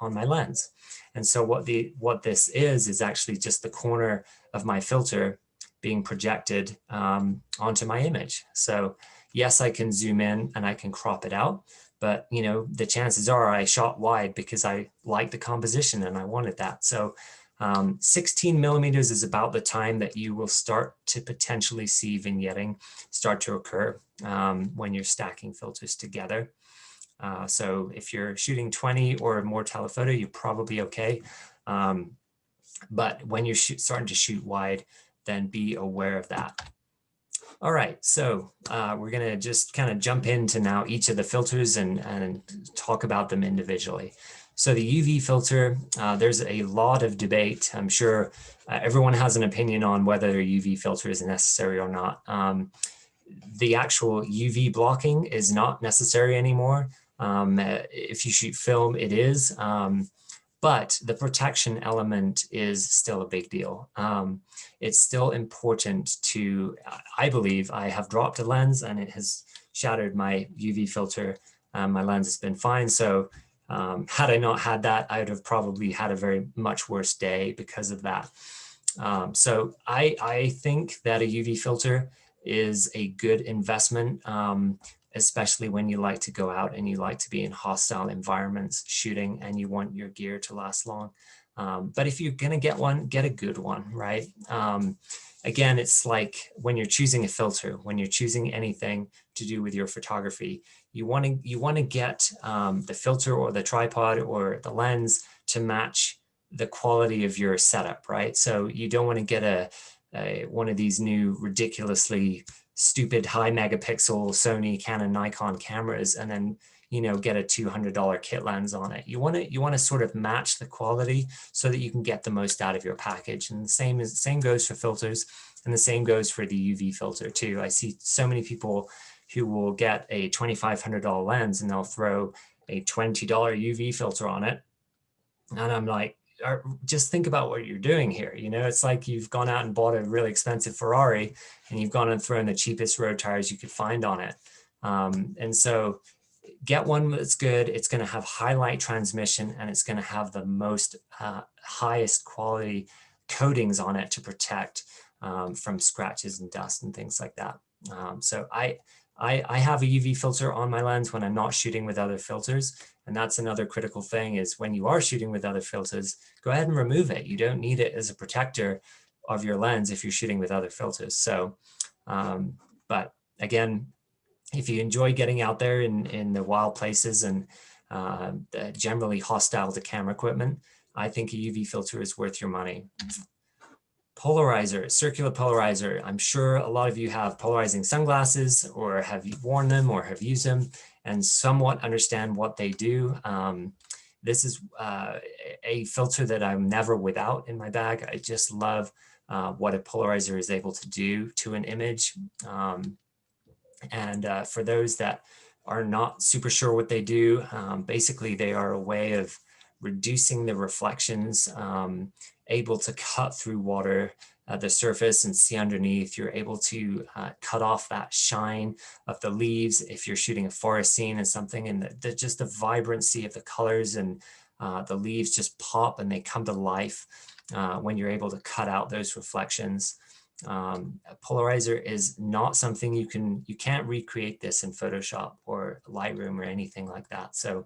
lens. And so what this is actually just the corner of my filter being projected onto my image. So yes, I can zoom in and I can crop it out, but you know, the chances are I shot wide because I liked the composition and I wanted that. So 16 millimeters is about the time that you will start to potentially see vignetting start to occur when you're stacking filters together. So if you're shooting 20 or more telephoto, you're probably okay. But when you're starting to shoot wide, then be aware of that. All right, so we're gonna just kind of jump into now each of the filters and talk about them individually. So the UV filter, there's a lot of debate. I'm sure everyone has an opinion on whether a UV filter is necessary or not. The actual UV blocking is not necessary anymore. If you shoot film, it is. But the protection element is still a big deal. It's still important to, I believe, I have dropped a lens and it has shattered my UV filter. My lens has been fine. So had I not had that, I would have probably had a very much worse day because of that. So I think that a UV filter is a good investment, especially when you like to go out and you like to be in hostile environments shooting and you want your gear to last long. But if you're gonna get one, get a good one, right? Again, it's like when you're choosing a filter, when you're choosing anything to do with your photography, you wanna get the filter or the tripod or the lens to match the quality of your setup, right? So you don't wanna get one of these new ridiculously stupid high megapixel Sony, Canon, Nikon cameras and then, you know, get a $200 kit lens on it. You want to sort of match the quality so that you can get the most out of your package. And the same goes for filters, and the same goes for the UV filter too. I see so many people who will get a $2,500 lens and they'll throw a $20 UV filter on it. And I'm like, just think about what you're doing here. You know, it's like you've gone out and bought a really expensive Ferrari and you've gone and thrown the cheapest road tires you could find on it. And so get one that's good. It's going to have highlight transmission and it's going to have the most highest quality coatings on it to protect from scratches and dust and things like that. So I have a UV filter on my lens when I'm not shooting with other filters. And that's another critical thing is when you are shooting with other filters, go ahead and remove it. You don't need it as a protector of your lens if you're shooting with other filters. So, but again, if you enjoy getting out there in the wild places and generally hostile to camera equipment, I think a UV filter is worth your money. Polarizer, circular polarizer. I'm sure a lot of you have polarizing sunglasses or have worn them or have used them and somewhat understand what they do. This is a filter that I'm never without in my bag. I just love what a polarizer is able to do to an image. And for those that are not super sure what they do, basically they are a way of reducing the reflections, able to cut through water, the surface and see underneath. You're able to cut off that shine of the leaves if you're shooting a forest scene and something, and just the vibrancy of the colors and the leaves just pop and they come to life when you're able to cut out those reflections. A polarizer is not something you can't recreate this in Photoshop or Lightroom or anything like that. So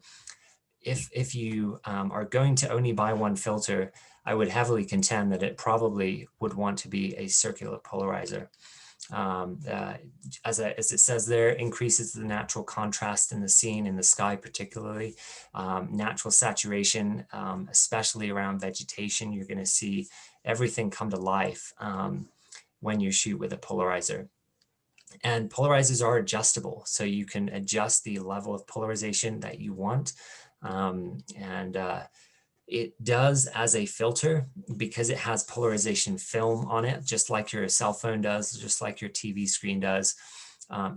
if you are going to only buy one filter, I would heavily contend that it probably would want to be a circular polarizer. As it says there, increases the natural contrast in the scene, in the sky particularly. Natural saturation, especially around vegetation, you're going to see everything come to life when you shoot with a polarizer. And polarizers are adjustable, so you can adjust the level of polarization that you want. It does as a filter, because it has polarization film on it, just like your cell phone does, just like your TV screen does.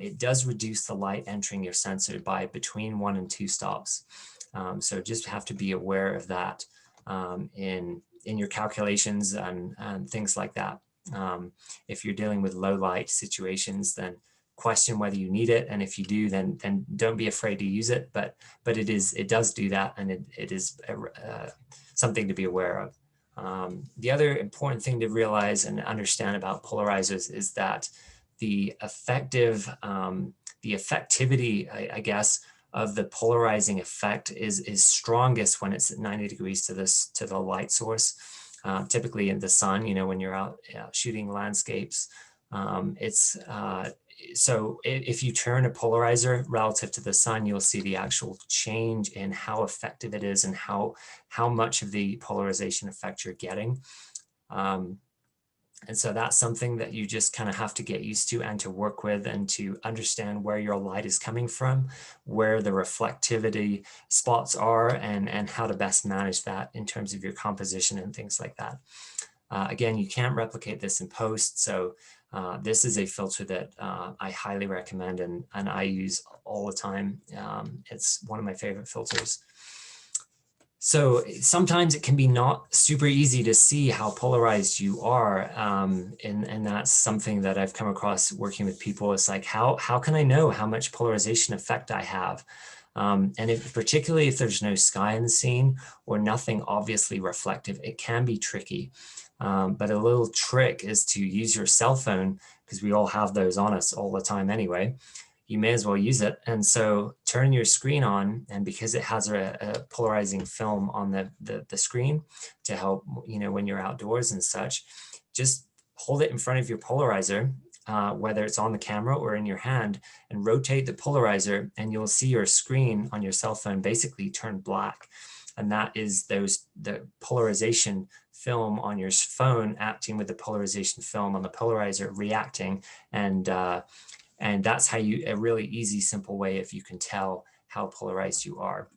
It does reduce the light entering your sensor by between 1 and 2 stops. So just have to be aware of that in your calculations and things like that. If you're dealing with low light situations, then question whether you need it, and if you do, then don't be afraid to use it. But it does do that, and it is something to be aware of. The other important thing to realize and understand about polarizers is that the effectivity, I guess, of the polarizing effect is strongest when it's at 90 degrees to the light source. Typically in the sun, when you're out shooting landscapes, so if you turn a polarizer relative to the sun, you'll see the actual change in how effective it is and how much of the polarization effect you're getting. And so that's something that you just kind of have to get used to and to work with, and to understand where your light is coming from, where the reflectivity spots are, and how to best manage that in terms of your composition and things like that. Again, you can't replicate this in post, so this is a filter that I highly recommend and I use all the time. It's one of my favorite filters. So sometimes it can be not super easy to see how polarized you are. And that's something that I've come across working with people. It's like, how can I know how much polarization effect I have? And particularly if there's no sky in the scene or nothing obviously reflective, it can be tricky. But a little trick is to use your cell phone, because we all have those on us all the time anyway. You may as well use it. And so turn your screen on, and because it has a polarizing film on the screen to help, when you're outdoors and such, just hold it in front of your polarizer, whether it's on the camera or in your hand, and rotate the polarizer, and you'll see your screen on your cell phone basically turn black. And that is the polarization film on your phone acting with the polarization film on the polarizer reacting, and that's how a really easy, simple way if you can tell how polarized you are.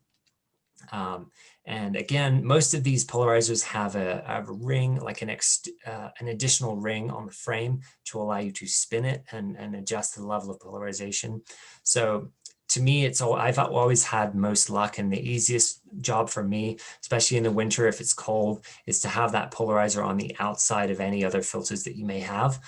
And again, most of these polarizers have a ring, like an additional ring on the frame to allow you to spin it and adjust the level of polarization. So to me, I've always had most luck, and the easiest job for me, especially in the winter if it's cold, is to have that polarizer on the outside of any other filters that you may have.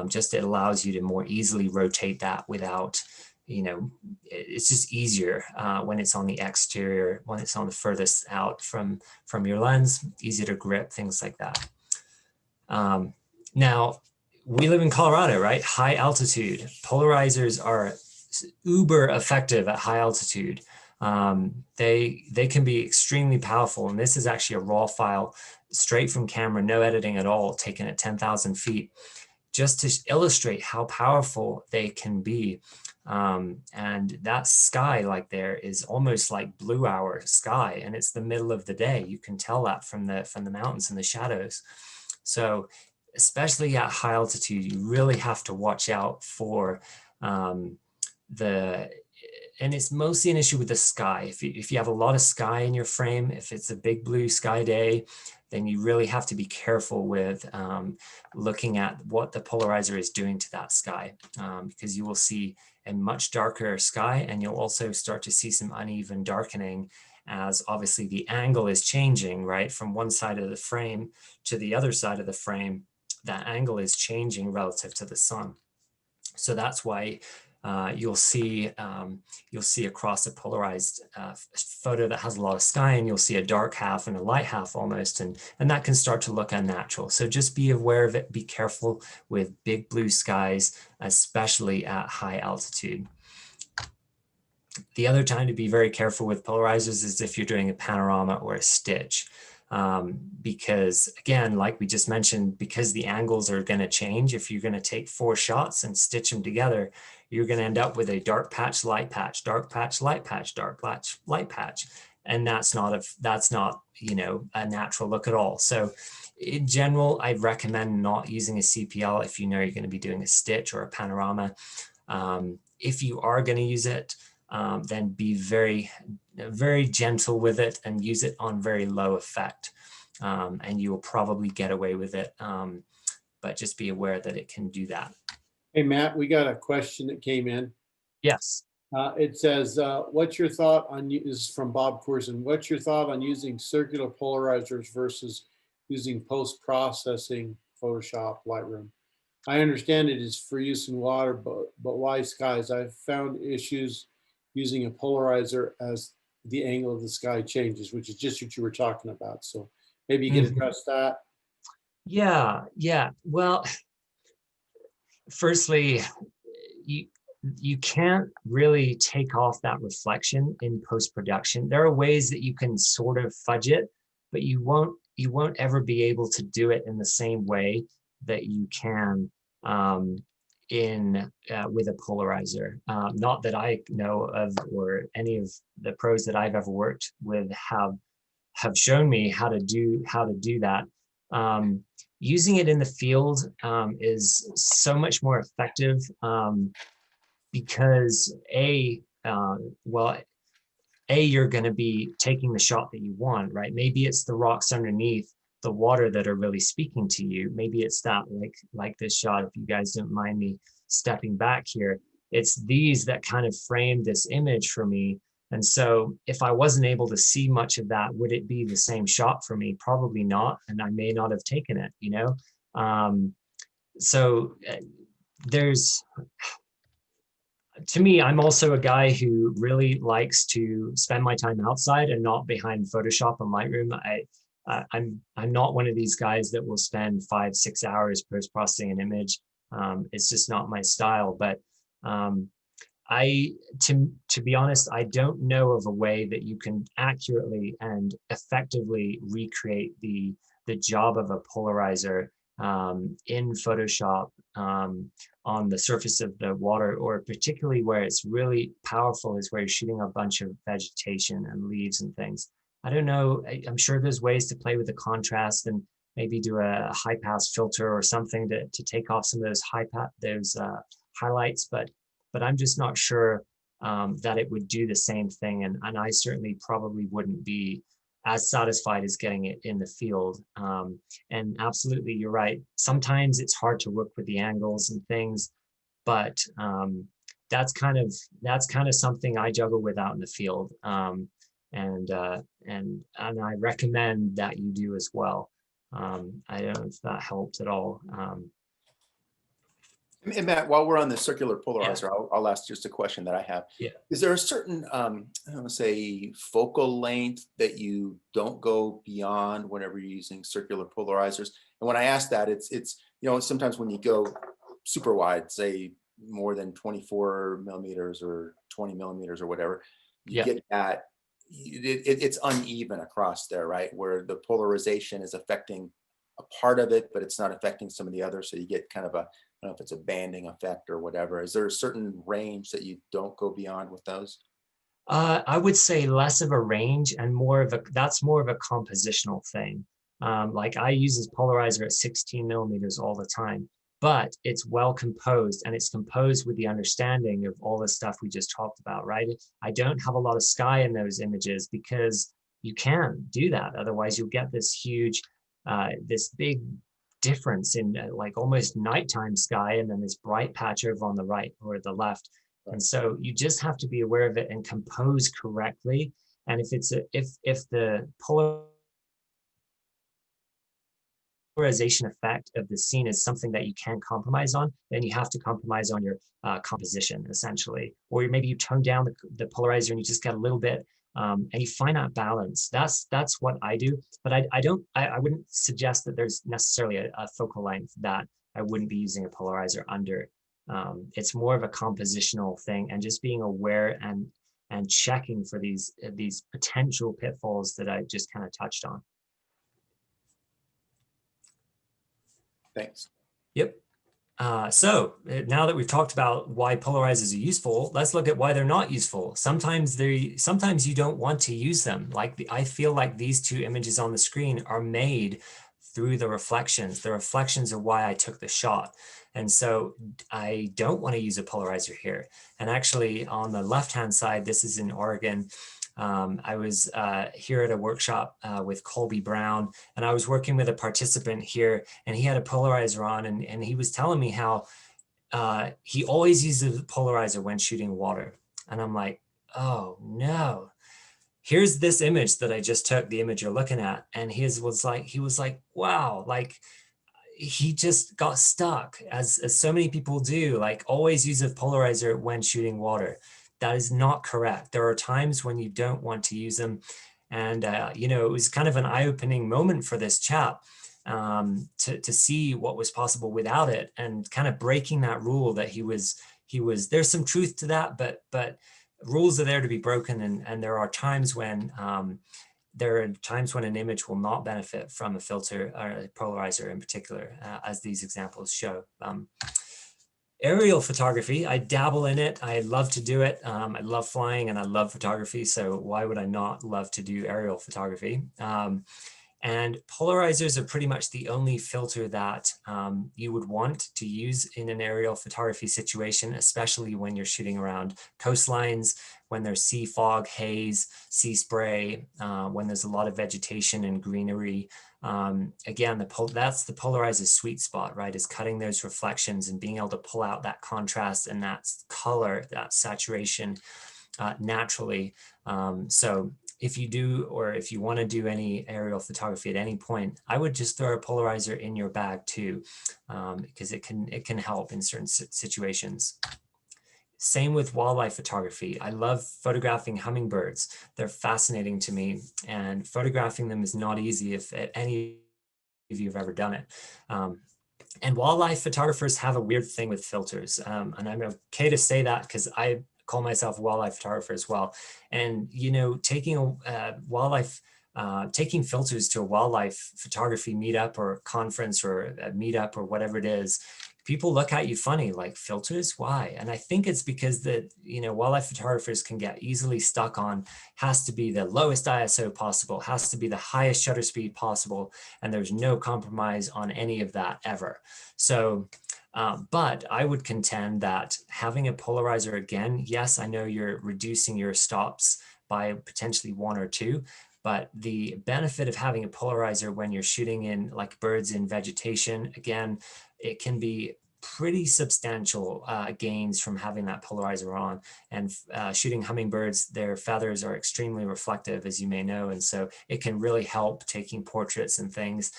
Just it allows you to more easily rotate that without, it's just easier when it's on the exterior, when it's on the furthest out from your lens, easy to grip, things like that. Now, we live in Colorado, right? High altitude. Polarizers are uber effective at high altitude. They can be extremely powerful, and this is actually a raw file straight from camera, no editing at all, taken at 10,000 feet, just to illustrate how powerful they can be. And that sky like there is almost like blue hour sky, and it's the middle of the day. You can tell that from the mountains and the shadows. So especially at high altitude, you really have to watch out for and it's mostly an issue with the sky. If you have a lot of sky in your frame, if it's a big blue sky day, then you really have to be careful with looking at what the polarizer is doing to that sky, because you will see a much darker sky, and you'll also start to see some uneven darkening as obviously the angle is changing, right? From one side of the frame to the other side of the frame, that angle is changing relative to the sun. So that's why you'll see across a polarized photo that has a lot of sky, and you'll see a dark half and a light half almost, and that can start to look unnatural. So just be aware of it. Be careful with big blue skies, especially at high altitude. The other time to be very careful with polarizers is if you're doing a panorama or a stitch. Because again, like we just mentioned, because the angles are going to change, if you're going to take 4 shots and stitch them together, you're going to end up with a dark patch, light patch, dark patch, light patch, dark patch, light patch. And that's not, you know, a natural look at all. So in general, I recommend not using a CPL if you know you're going to be doing a stitch or a panorama. If you are going to use it, then be very, very gentle with it and use it on very low effect. And you will probably get away with it. But just be aware that it can do that. Hey, Matt, we got a question that came in. Yes. It says, what's your thought on, this is from Bob Corson, what's your thought on using circular polarizers versus using post-processing Photoshop, Lightroom? I understand it is for use in water, but why skies? I've found issues using a polarizer as the angle of the sky changes, which is just what you were talking about. So maybe you can address that. Yeah. Well, firstly, you can't really take off that reflection in post-production. There are ways that you can sort of fudge it, but you won't ever be able to do it in the same way that you can with a polarizer. Not that I know of, or any of the pros that I've ever worked with have shown me how to do that. Using it in the field is so much more effective because you're going to be taking the shot that you want, right? Maybe it's the rocks underneath the water that are really speaking to you. Maybe it's that, like this shot, if you guys don't mind me stepping back here, it's these that kind of frame this image for me. And so if I wasn't able to see much of that, would it be the same shot for me? Probably not. And I may not have taken it, you know? To me, I'm also a guy who really likes to spend my time outside and not behind Photoshop and Lightroom. I'm not one of these guys that will spend 5-6 hours post-processing an image. It's just not my style. But to be honest, I don't know of a way that you can accurately and effectively recreate the job of a polarizer in Photoshop on the surface of the water, or particularly where it's really powerful is where you're shooting a bunch of vegetation and leaves and things. I don't know. I'm sure there's ways to play with the contrast and maybe do a high pass filter or something to take off some of those highlights, but I'm just not sure that it would do the same thing. And I certainly probably wouldn't be as satisfied as getting it in the field. And absolutely, you're right. Sometimes it's hard to work with the angles and things, but that's kind of something I juggle with out in the field. And I recommend that you do as well. I don't know if that helped at all. And Matt, while we're on the circular polarizer, I'll ask just a question that I have. Yeah. Is there a certain, I don't want to say focal length that you don't go beyond whenever you're using circular polarizers? And when I ask that, it's you know, sometimes when you go super wide, say more than 24 millimeters or 20 millimeters or whatever, you get that, it's uneven across there, right? Where the polarization is affecting a part of it, but it's not affecting some of the others. So you get kind of a, I don't know if it's a banding effect or whatever. Is there a certain range that you don't go beyond with those? I would say less of a range and that's more of a compositional thing. Like I use this polarizer at 16 millimeters all the time, but it's well composed, and it's composed with the understanding of all the stuff we just talked about, right? I don't have a lot of sky in those images because you can't do that. Otherwise you'll get this huge, this big difference in like almost nighttime sky, and then this bright patch over on the right or the left. And so you just have to be aware of it and compose correctly. And if the polarization effect of the scene is something that you can't compromise on, then you have to compromise on your composition essentially. Or maybe you tone down the polarizer and you just get a little bit, and you find that balance. That's what I do. But I wouldn't suggest that there's necessarily a focal length that I wouldn't be using a polarizer under. It's more of a compositional thing, and just being aware and checking for these potential pitfalls that I just kind of touched on. Thanks. Yep. So now that we've talked about why polarizers are useful, let's look at why they're not useful. Sometimes you don't want to use them. I feel like these two images on the screen are made through the reflections. The reflections are why I took the shot. And so I don't want to use a polarizer here. And actually on the left-hand side, this is in Oregon. I was here at a workshop with Colby Brown, and I was working with a participant here, and he had a polarizer on, and he was telling me how he always uses a polarizer when shooting water. And I'm like, oh no. Here's this image that I just took, the image you're looking at, and he was like, wow, like he just got stuck, as so many people do, like always use a polarizer when shooting water. That is not correct. There are times when you don't want to use them. And, you know, it was kind of an eye-opening moment for this chap to see what was possible without it, and kind of breaking that rule that he was, there's some truth to that, but rules are there to be broken. And there are times when an image will not benefit from a filter or a polarizer in particular, as these examples show. Aerial photography, I dabble in it. I love to do it. I love flying and I love photography. So why would I not love to do aerial photography? And polarizers are pretty much the only filter that you would want to use in an aerial photography situation, especially when you're shooting around coastlines, when there's sea fog, haze, sea spray, when there's a lot of vegetation and greenery. Again, that's the polarizer's sweet spot, right? Is cutting those reflections and being able to pull out that contrast and that color, that saturation naturally. So if you do, or if you want to do any aerial photography at any point, I would just throw a polarizer in your bag too, because it can help in certain situations. Same with wildlife photography. I love photographing hummingbirds. They're fascinating to me, and photographing them is not easy if any of you have ever done it. And wildlife photographers have a weird thing with filters. And I'm okay to say that because I call myself a wildlife photographer as well. And, you know, taking taking filters to a wildlife photography meetup or conference or a meetup or whatever it is, people look at you funny, like, filters, why? And I think it's because wildlife photographers can get easily stuck on, has to be the lowest ISO possible, has to be the highest shutter speed possible, and there's no compromise on any of that ever. So, but I would contend that having a polarizer, again, yes, I know you're reducing your stops by potentially 1 or 2, but the benefit of having a polarizer when you're shooting in like birds in vegetation, again, it can be pretty substantial gains from having that polarizer on. And shooting hummingbirds, their feathers are extremely reflective, as you may know. And so it can really help taking portraits and things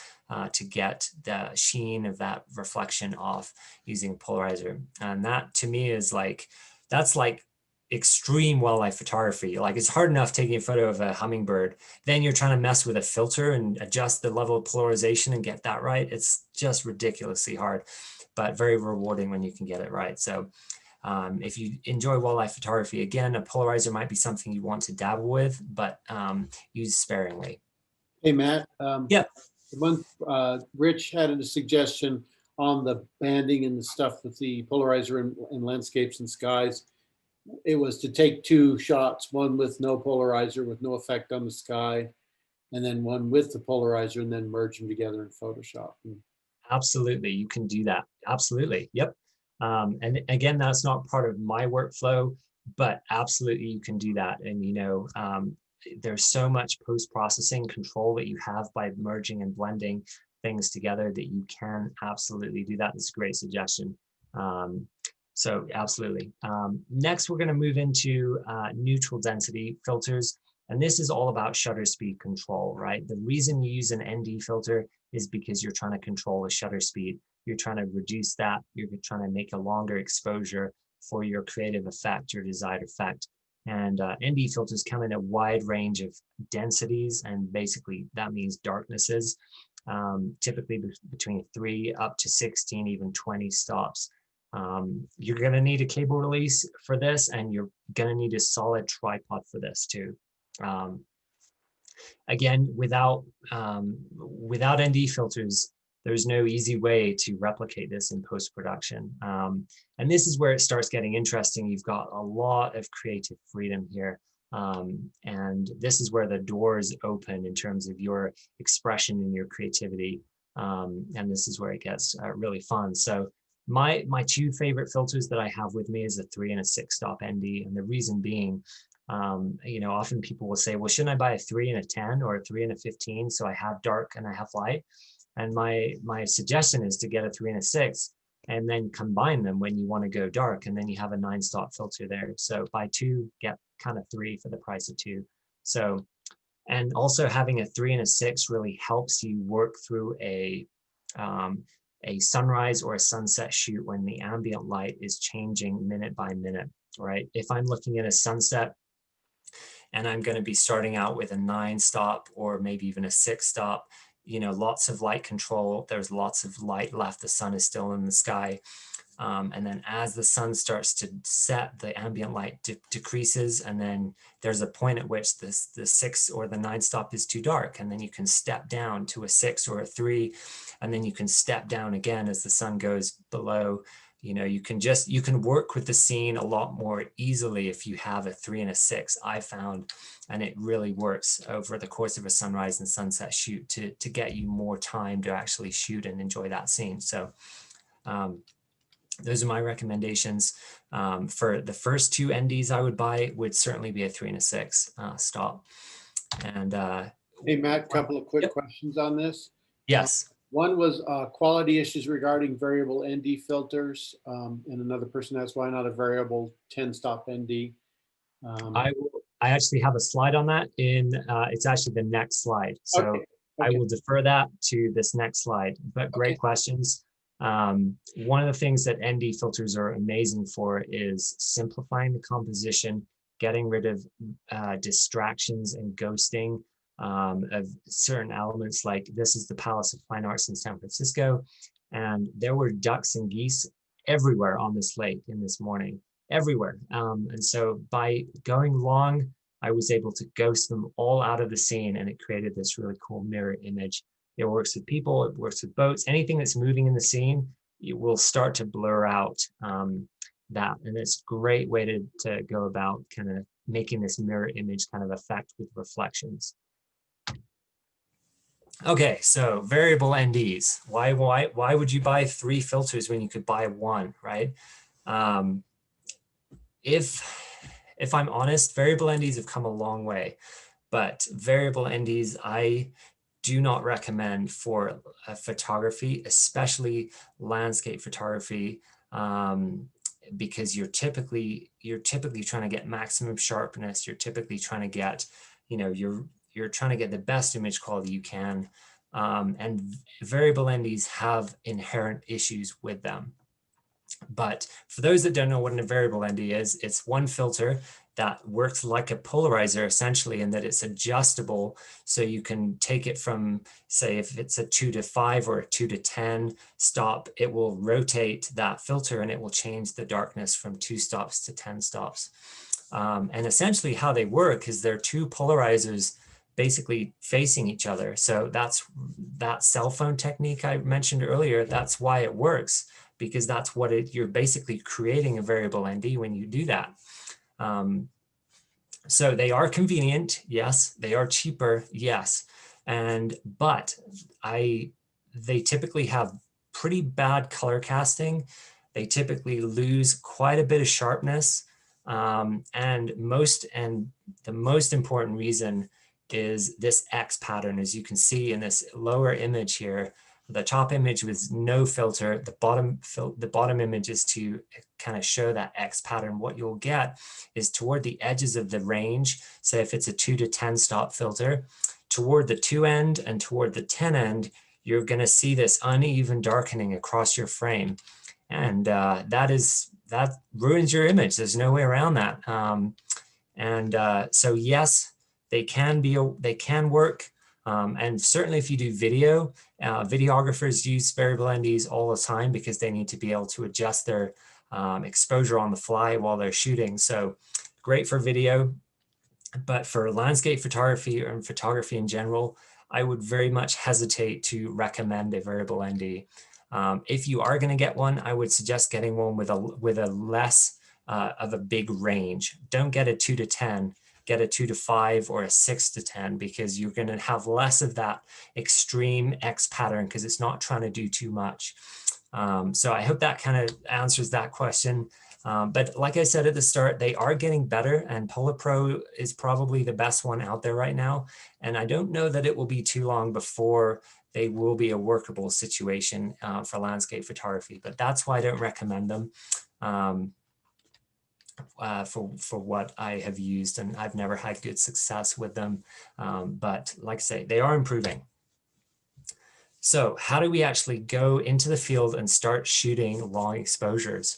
to get the sheen of that reflection off using a polarizer. And that to me is like, that's like extreme wildlife photography. Like, it's hard enough taking a photo of a hummingbird, then you're trying to mess with a filter and adjust the level of polarization and get that right. It's just ridiculously hard, but very rewarding when you can get it right. So if you enjoy wildlife photography, again, a polarizer might be something you want to dabble with, but use sparingly. Hey, Matt. Yeah. Rich had a suggestion on the banding and the stuff with the polarizer in landscapes and skies. It was to take 2 shots, one with no polarizer, with no effect on the sky, and then one with the polarizer, and then merge them together in Photoshop. Absolutely, you can do that. Absolutely, yep. And again, that's not part of my workflow, but absolutely you can do that. And there's so much post-processing control that you have by merging and blending things together that you can absolutely do that. It's a great suggestion. So absolutely. Next, we're going to move into neutral density filters. And this is all about shutter speed control, right? The reason you use an ND filter is because you're trying to control the shutter speed. You're trying to reduce that. You're trying to make a longer exposure for your creative effect, your desired effect. And ND filters come in a wide range of densities, and basically that means darknesses, typically between 3 up to 16, even 20 stops. You're going to need a cable release for this, and you're going to need a solid tripod for this too. Again, without ND filters, there's no easy way to replicate this in post-production. And this is where it starts getting interesting. You've got a lot of creative freedom here. And this is where the doors open in terms of your expression and your creativity. And this is where it gets really fun. So my two favorite filters that I have with me is a 3 and a 6 stop ND. And the reason being, you know, often people will say, well, shouldn't I buy a 3 and a 10 or a 3 and a 15? So I have dark and I have light. And my suggestion is to get a 3 and a 6 and then combine them when you want to go dark. And then you have a 9 stop filter there. So buy 2, get kind of 3 for the price of 2. So, and also having a 3 and a 6 really helps you work through a sunrise or a sunset shoot when the ambient light is changing minute by minute, right? If I'm looking at a sunset and I'm going to be starting out with a 9 stop or maybe even a 6 stop, you know, lots of light control, there's lots of light left, the sun is still in the sky. And then as the sun starts to set, the ambient light decreases. And then there's a point at which the 6 or the 9 stop is too dark. And then you can step down to a 6 or a 3. And then you can step down again as the sun goes below. You know, you can work with the scene a lot more easily if you have a 3 and a 6, I found, and it really works over the course of a sunrise and sunset shoot to get you more time to actually shoot and enjoy that scene. So those are my recommendations. For the first 2 NDs I would buy would certainly be a 3 and a 6 stop. And Hey, Matt, a couple of quick Yep. questions on this. yes. One was quality issues regarding variable ND filters. And another person asked, why not a variable 10 stop ND? I actually have a slide on that in, it's actually the next slide. So Okay, I okay. will defer that to this next slide, but great Okay. questions. One of the things that ND filters are amazing for is simplifying the composition, getting rid of distractions and ghosting of certain elements. Like this is the Palace of Fine Arts in San Francisco, and there were ducks and geese everywhere on this lake in this morning, everywhere. And so by going long, I was able to ghost them all out of the scene, and it created this really cool mirror image. It works with people, it works with boats, anything that's moving in the scene, it will start to blur out that. And it's a great way to go about kind of making this mirror image kind of effect with reflections. Okay, so variable NDs. Why would you buy 3 filters when you could buy 1, right? If I'm honest, variable NDs have come a long way, but variable NDs I do not recommend for photography, especially landscape photography, because you're typically trying to get maximum sharpness. You're typically trying to get, you know, you're trying to get the best image quality you can, and variable NDs have inherent issues with them. But for those that don't know what a variable ND is, it's one filter that works like a polarizer essentially, in that it's adjustable. So you can take it from, say, if it's a 2 to 5 or a 2 to 10 stop, it will rotate that filter and it will change the darkness from 2 stops to 10 stops. And essentially how they work is they're 2 polarizers basically facing each other. So that's that cell phone technique I mentioned earlier. That's why it works, because that's what you're basically creating a variable ND when you do that. So they are convenient, yes. They are cheaper, yes. But they typically have pretty bad color casting. They typically lose quite a bit of sharpness. And the most important reason is this X pattern. As you can see in this lower image here, the top image with no filter, the bottom image is to kind of show that X pattern. What you'll get is toward the edges of the range. So if it's a 2 to 10 stop filter, toward the 2 end and toward the 10 end, you're going to see this uneven darkening across your frame. And that ruins your image. There's no way around that. So yes, they can work. And certainly if you do video, videographers use variable NDs all the time because they need to be able to adjust their exposure on the fly while they're shooting. So great for video, but for landscape photography and photography in general, I would very much hesitate to recommend a variable ND. If you are going to get one, I would suggest getting one with a less of a big range. Don't get a 2 to 10, get a 2 to 5 or a 6 to 10, because you're going to have less of that extreme X pattern because it's not trying to do too much. So I hope that kind of answers that question. But like I said at the start, they are getting better, and Polar Pro is probably the best one out there right now. And I don't know that it will be too long before they will be a workable situation for landscape photography, but that's why I don't recommend them for what I have used, and I've never had good success with them. But like I say, they are improving. So how do we actually go into the field and start shooting long exposures?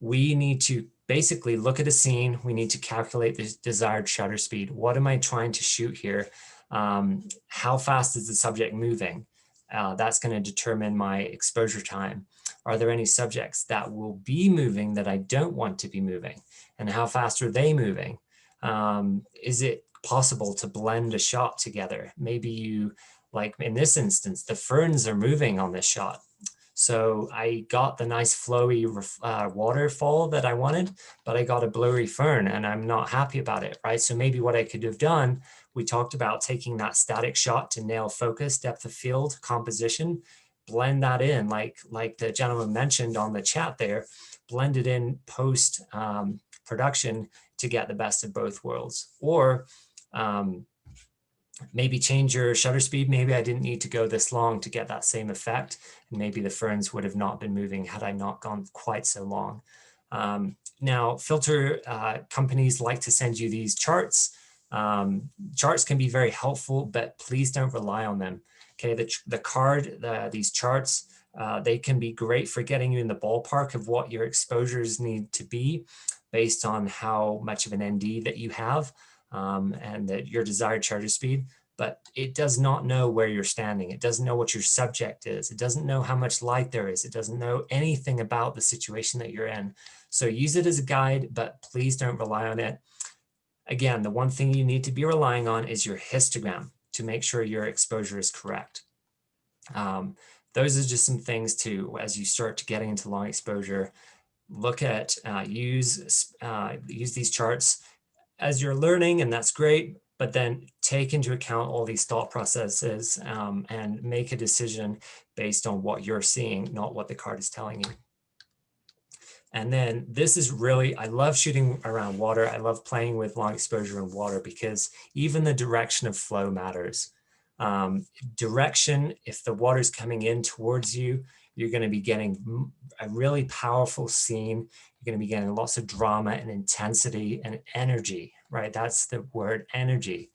We need to basically look at a scene. We need to calculate the desired shutter speed. What am I trying to shoot here? How fast is the subject moving? That's going to determine my exposure time. Are there any subjects that will be moving that I don't want to be moving? And how fast are they moving? Is it possible to blend a shot together? Maybe you, like in this instance, the ferns are moving on this shot. So I got the nice flowy waterfall that I wanted, but I got a blurry fern and I'm not happy about it, right? So maybe what I could have done, we talked about taking that static shot to nail focus, depth of field, composition, blend that in like the gentleman mentioned on the chat there, blend it in post production to get the best of both worlds. Or maybe change your shutter speed. Maybe I didn't need to go this long to get that same effect. And maybe the ferns would have not been moving had I not gone quite so long. Now, filter companies like to send you these charts. Charts can be very helpful, but please don't rely on them. Okay, these charts, they can be great for getting you in the ballpark of what your exposures need to be based on how much of an ND that you have. And your desired shutter speed, but it does not know where you're standing. It doesn't know what your subject is. It doesn't know how much light there is. It doesn't know anything about the situation that you're in. So use it as a guide, but please don't rely on it. Again, the one thing you need to be relying on is your histogram to make sure your exposure is correct. Those are just some things to, as you start to getting into long exposure, look at, use these charts as you're learning, and that's great, but then take into account all these thought processes and make a decision based on what you're seeing, not what the card is telling you. And then this is really, I love shooting around water. I love playing with long exposure in water because even the direction of flow matters. Direction, if the water's coming in towards you, you're going to be getting a really powerful scene. You're going to be getting lots of drama and intensity and energy, right? That's the word, energy.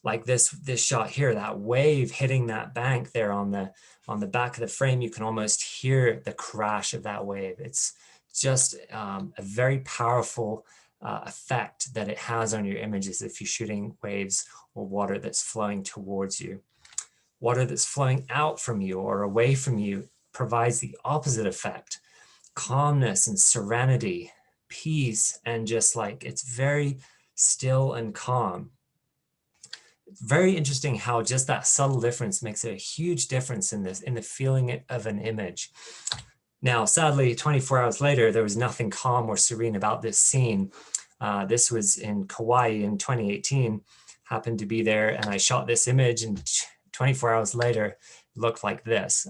Like this shot here, that wave hitting that bank there on the back of the frame, you can almost hear the crash of that wave. It's just a very powerful effect that it has on your images if you're shooting waves or water that's flowing towards you. Water that's flowing out from you or away from you provides the opposite effect. Calmness and serenity, peace, and just like, it's very still and calm. It's very interesting how just that subtle difference makes a huge difference in the feeling of an image. Now, sadly, 24 hours later, there was nothing calm or serene about this scene. This was in Kauai in 2018, happened to be there, and I shot this image, and 24 hours later, it looked like this.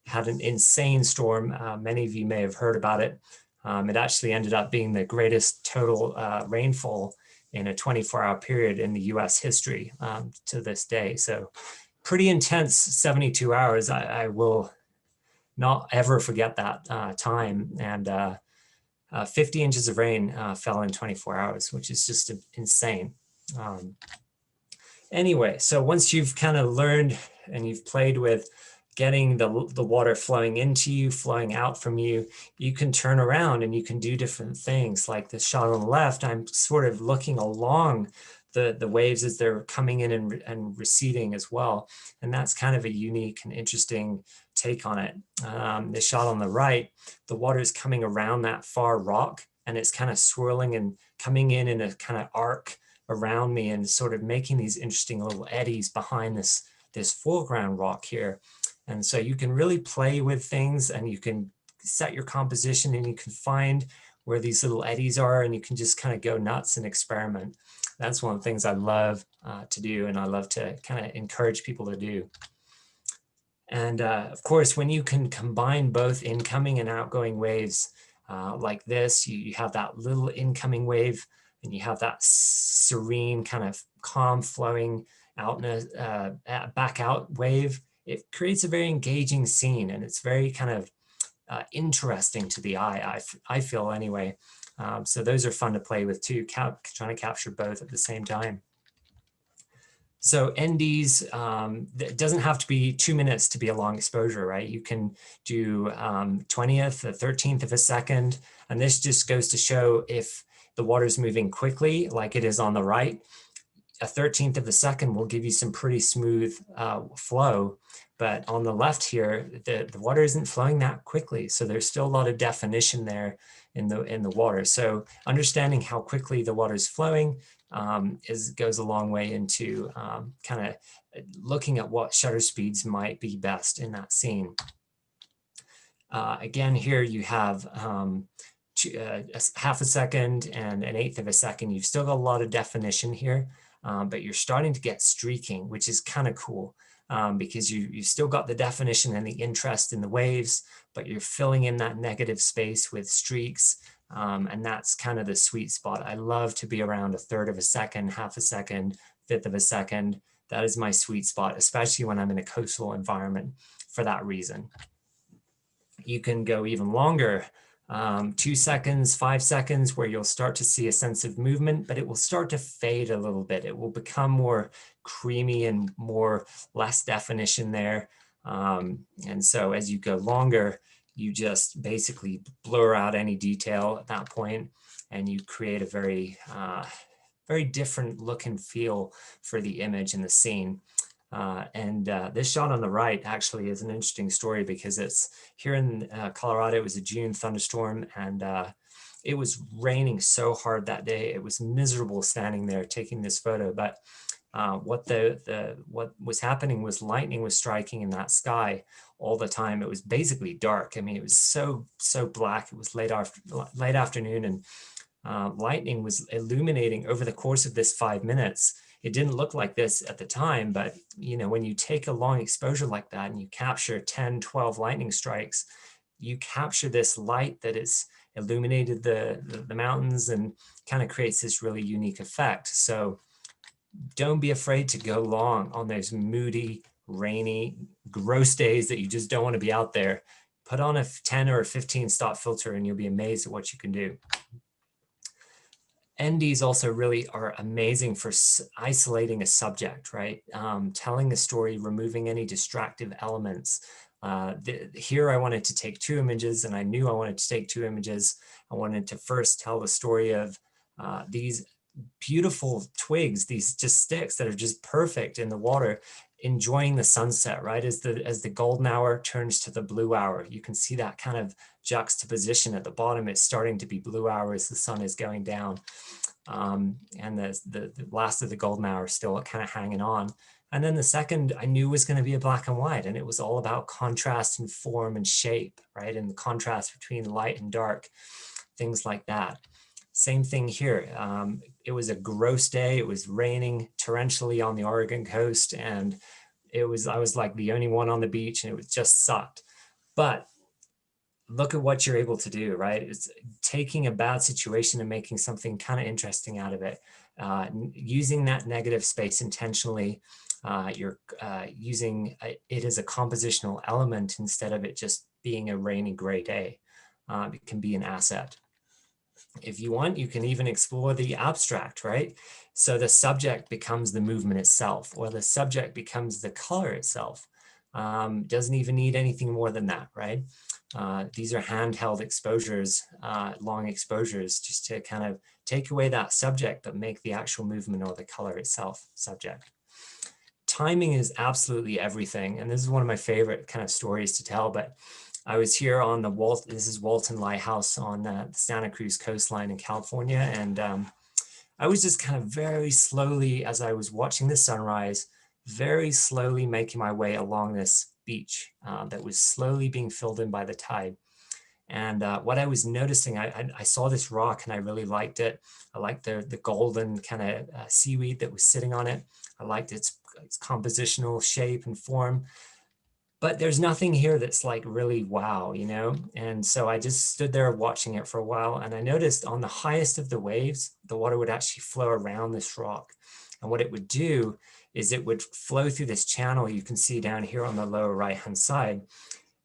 Had an insane storm. Many of you may have heard about it. It actually ended up being the greatest total rainfall in a 24-hour period in the US history to this day. So pretty intense 72 hours. I will not ever forget that time. And 50 inches of rain fell in 24 hours, which is just insane. Anyway, so once you've kind of learned and you've played with getting the water flowing into you, flowing out from you, you can turn around and you can do different things. Like the shot on the left, I'm sort of looking along the waves as they're coming in and receding as well. And that's kind of a unique and interesting take on it. The shot on the right, the water is coming around that far rock and it's kind of swirling and coming in a kind of arc around me and sort of making these interesting little eddies behind this foreground rock here. And so you can really play with things, and you can set your composition, and you can find where these little eddies are, and you can just kind of go nuts and experiment. That's one of the things I love to do, and I love to kind of encourage people to do. And of course, when you can combine both incoming and outgoing waves like this, you have that little incoming wave, and you have that serene kind of calm flowing outness, back out wave. It creates a very engaging scene, and it's very kind of interesting to the eye, I feel anyway. So those are fun to play with too, trying to capture both at the same time. So NDs, it doesn't have to be 2 minutes to be a long exposure, right? You can do 20th, a 13th of a second. And this just goes to show if the water's moving quickly, like it is on the right, a 13th of a second will give you some pretty smooth flow. But on the left here, the water isn't flowing that quickly. So there's still a lot of definition there in the water. So understanding how quickly the water is flowing goes a long way into kind of looking at what shutter speeds might be best in that scene. Again, here you have half a second and an eighth of a second. You've still got a lot of definition here, but you're starting to get streaking, which is kind of cool. Because you've still got the definition and the interest in the waves, but you're filling in that negative space with streaks. And that's kind of the sweet spot. I love to be around a third of a second, half a second, fifth of a second. That is my sweet spot, especially when I'm in a coastal environment for that reason. You can go even longer, 2 seconds, 5 seconds, where you'll start to see a sense of movement, but it will start to fade a little bit. It will become more creamy and less definition there. And so as you go longer, you just basically blur out any detail at that point, and you create a very, very different look and feel for the image and the scene. This shot on the right actually is an interesting story, because it's here in Colorado. It was a June thunderstorm, and it was raining so hard that day. It was miserable standing there taking this photo. But what was happening was lightning was striking in that sky all the time. It was basically dark. I mean, it was so black. It was late afternoon, and lightning was illuminating over the course of this 5 minutes. It didn't look like this at the time, but you know, when you take a long exposure like that and you capture 10, 12 lightning strikes, you capture this light that is illuminated the mountains and kind of creates this really unique effect. So don't be afraid to go long on those moody, rainy, gross days that you just don't want to be out there. Put on a 10 or a 15 stop filter and you'll be amazed at what you can do. NDs also really are amazing for isolating a subject, right? Telling a story, removing any distractive elements. Here I wanted to take 2 images, and I knew I wanted to take 2 images. I wanted to first tell the story of these beautiful twigs, these just sticks that are just perfect in the water, enjoying the sunset, right? As the golden hour turns to the blue hour, you can see that kind of juxtaposition at the bottom. It's starting to be blue hour as the sun is going down. And the last of the golden hour still kind of hanging on. And then the second I knew was going to be a black and white, and it was all about contrast and form and shape, right? And the contrast between light and dark, things like that. Same thing here. It was a gross day. It was raining torrentially on the Oregon coast, and I was like the only one on the beach, and it just sucked. But look at what you're able to do, right? It's taking a bad situation and making something kind of interesting out of it. Using that negative space intentionally. You're using it as a compositional element instead of it just being a rainy, gray day. It can be an asset. If you want, you can even explore the abstract, right? So the subject becomes the movement itself, or the subject becomes the color itself. Doesn't even need anything more than that, right? These are handheld exposures, long exposures, just to kind of take away that subject, but make the actual movement or the color itself subject. Timing is absolutely everything. And this is one of my favorite kind of stories to tell, but I was here on this is Walton Lighthouse on the Santa Cruz coastline in California. And I was just kind of very slowly, as I was watching the sunrise, very slowly making my way along this beach that was slowly being filled in by the tide. And what I was noticing, I saw this rock and I really liked it. I liked the golden kind of seaweed that was sitting on it. I liked its compositional shape and form. But there's nothing here that's like really wow, you know? And so I just stood there watching it for a while, and I noticed on the highest of the waves, the water would actually flow around this rock. And what it would do is it would flow through this channel you can see down here on the lower right-hand side.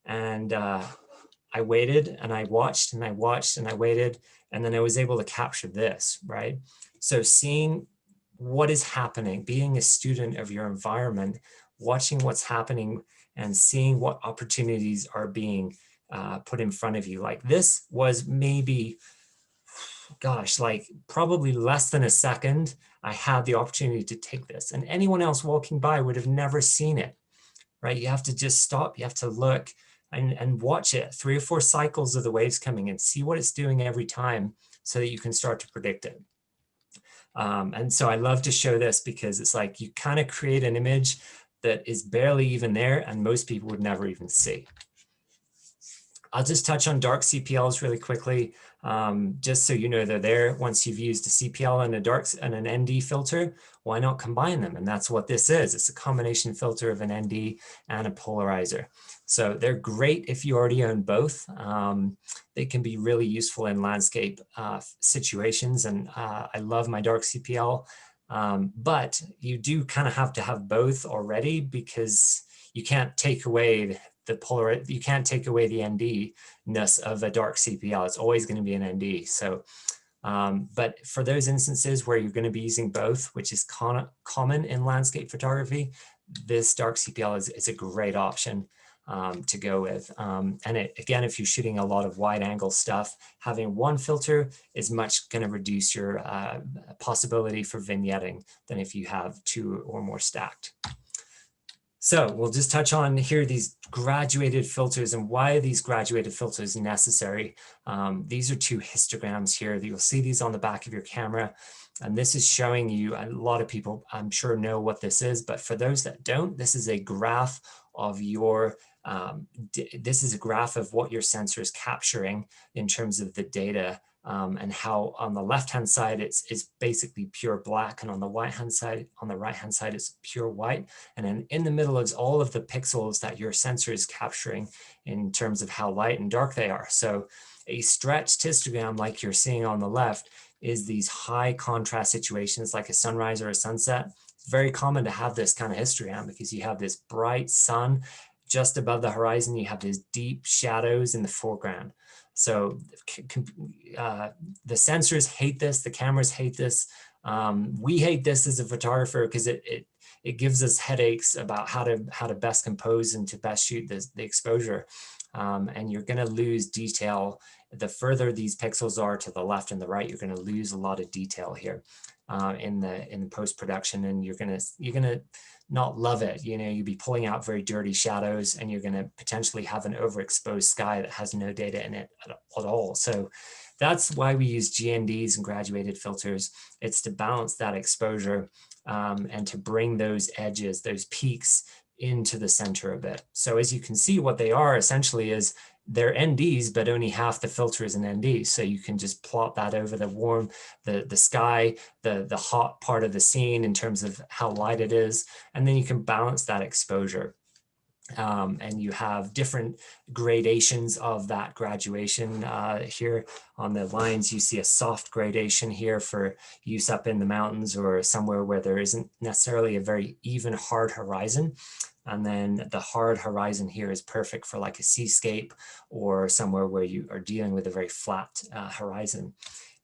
And I waited and I watched and I watched and I waited, and then I was able to capture this, right? So seeing what is happening, being a student of your environment, watching what's happening and seeing what opportunities are being put in front of you. Like this was maybe, gosh, like probably less than a second, I had the opportunity to take this, and anyone else walking by would have never seen it, right? You have to just stop, you have to look and watch it, 3 or 4 cycles of the waves coming and see what it's doing every time so that you can start to predict it. And so I love to show this because it's like you kind of create an image that is barely even there and most people would never even see. I'll just touch on dark CPLs really quickly, just so you know they're there. Once you've used a CPL and a dark and an ND filter, why not combine them? And that's what this is. It's a combination filter of an ND and a polarizer. So they're great if you already own both. They can be really useful in landscape situations. And I love my dark CPL, but you do kind of have to have both already because you can't take away you can't take away the ND-ness of a dark CPL. It's always going to be an ND. So, but for those instances where you're going to be using both, which is common in landscape photography, this dark CPL is a great option to go with. And again, if you're shooting a lot of wide angle stuff, having one filter is much going to reduce your possibility for vignetting than if you have 2 or more stacked. So we'll just touch on here these graduated filters and why these graduated filters are necessary. These are 2 histograms here. You'll see these on the back of your camera. And this is showing you, a lot of people I'm sure know what this is, but for those that don't, this is a graph of your, this is a graph of what your sensor is capturing in terms of the data. And how on the left-hand side it's basically pure black, and on the right-hand side it's pure white, and then in the middle is all of the pixels that your sensor is capturing in terms of how light and dark they are. So a stretched histogram like you're seeing on the left is these high contrast situations like a sunrise or a sunset. It's very common to have this kind of histogram because you have this bright sun just above the horizon, you have these deep shadows in the foreground. So the sensors hate this, the cameras hate this. We hate this as a photographer because it gives us headaches about how to best compose and to best shoot the exposure. And you're gonna lose detail. The further these pixels are to the left and the right, you're gonna lose a lot of detail here in the post-production, and you're gonna not love it. You know, you'll be pulling out very dirty shadows, and you're going to potentially have an overexposed sky that has no data in it at all. So that's why we use GNDs and graduated filters. It's to balance that exposure and to bring those edges, those peaks into the center a bit. So as you can see, what they are essentially is they're NDs, but only half the filter is an ND. So you can just plot that over the warm, the sky, the hot part of the scene in terms of how light it is. And then you can balance that exposure. And you have different gradations of that graduation. Here on the lines, you see a soft gradation here for use up in the mountains or somewhere where there isn't necessarily a very even hard horizon. And then the hard horizon here is perfect for like a seascape or somewhere where you are dealing with a very flat horizon.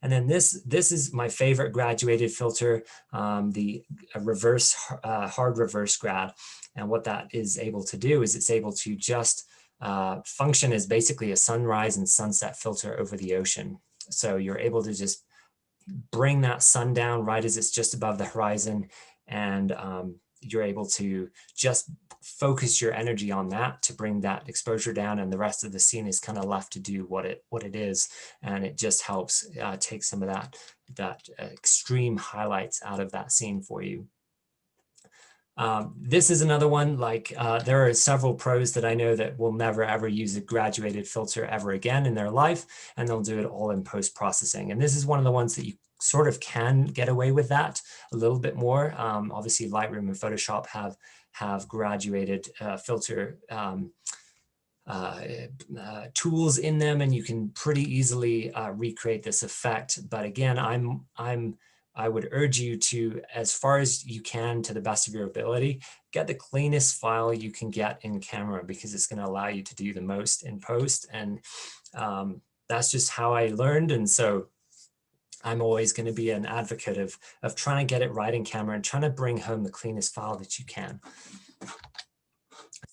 And then this is my favorite graduated filter, the hard reverse grad. And what that is able to do is it's able to just function as basically a sunrise and sunset filter over the ocean. So you're able to just bring that sun down right as it's just above the horizon, and you're able to just focus your energy on that to bring that exposure down, and the rest of the scene is kind of left to do what it is, and it just helps take some of that extreme highlights out of that scene for you. This is another one, like there are several pros that I know that will never ever use a graduated filter ever again in their life, and they'll do it all in post-processing. And this is one of the ones that you sort of can get away with that a little bit more. Obviously Lightroom and Photoshop have graduated filter tools in them, and you can pretty easily recreate this effect. But again, I would urge you to, as far as you can, to the best of your ability, get the cleanest file you can get in camera, because it's going to allow you to do the most in post. And that's just how I learned. And so I'm always going to be an advocate of trying to get it right in camera and trying to bring home the cleanest file that you can.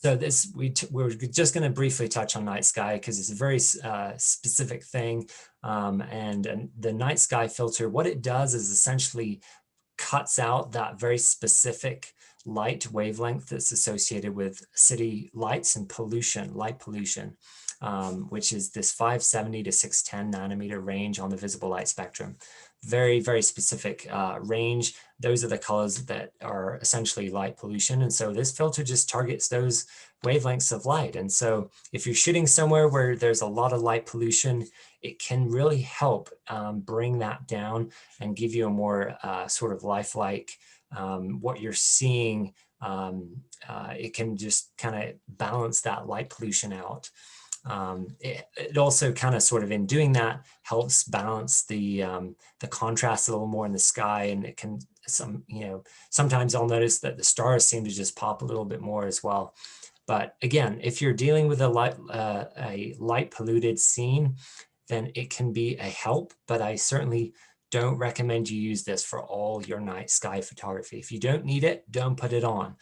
So this, we're just going to briefly touch on night sky because it's a very specific thing. And the night sky filter, what it does is essentially cuts out that very specific light wavelength that's associated with city lights and pollution, light pollution, which is this 570 to 610 nanometer range on the visible light spectrum. Very, very specific range. Those are the colors that are essentially light pollution. And so this filter just targets those wavelengths of light. And so if you're shooting somewhere where there's a lot of light pollution, it can really help bring that down and give you a more sort of lifelike, what you're seeing. It can just kind of balance that light pollution out. It also kind of sort of in doing that helps balance the contrast a little more in the sky, and it can sometimes I'll notice that the stars seem to just pop a little bit more as well. But again, if you're dealing with a light polluted scene, then it can be a help, but I certainly don't recommend you use this for all your night sky photography. If you don't need it, don't put it on,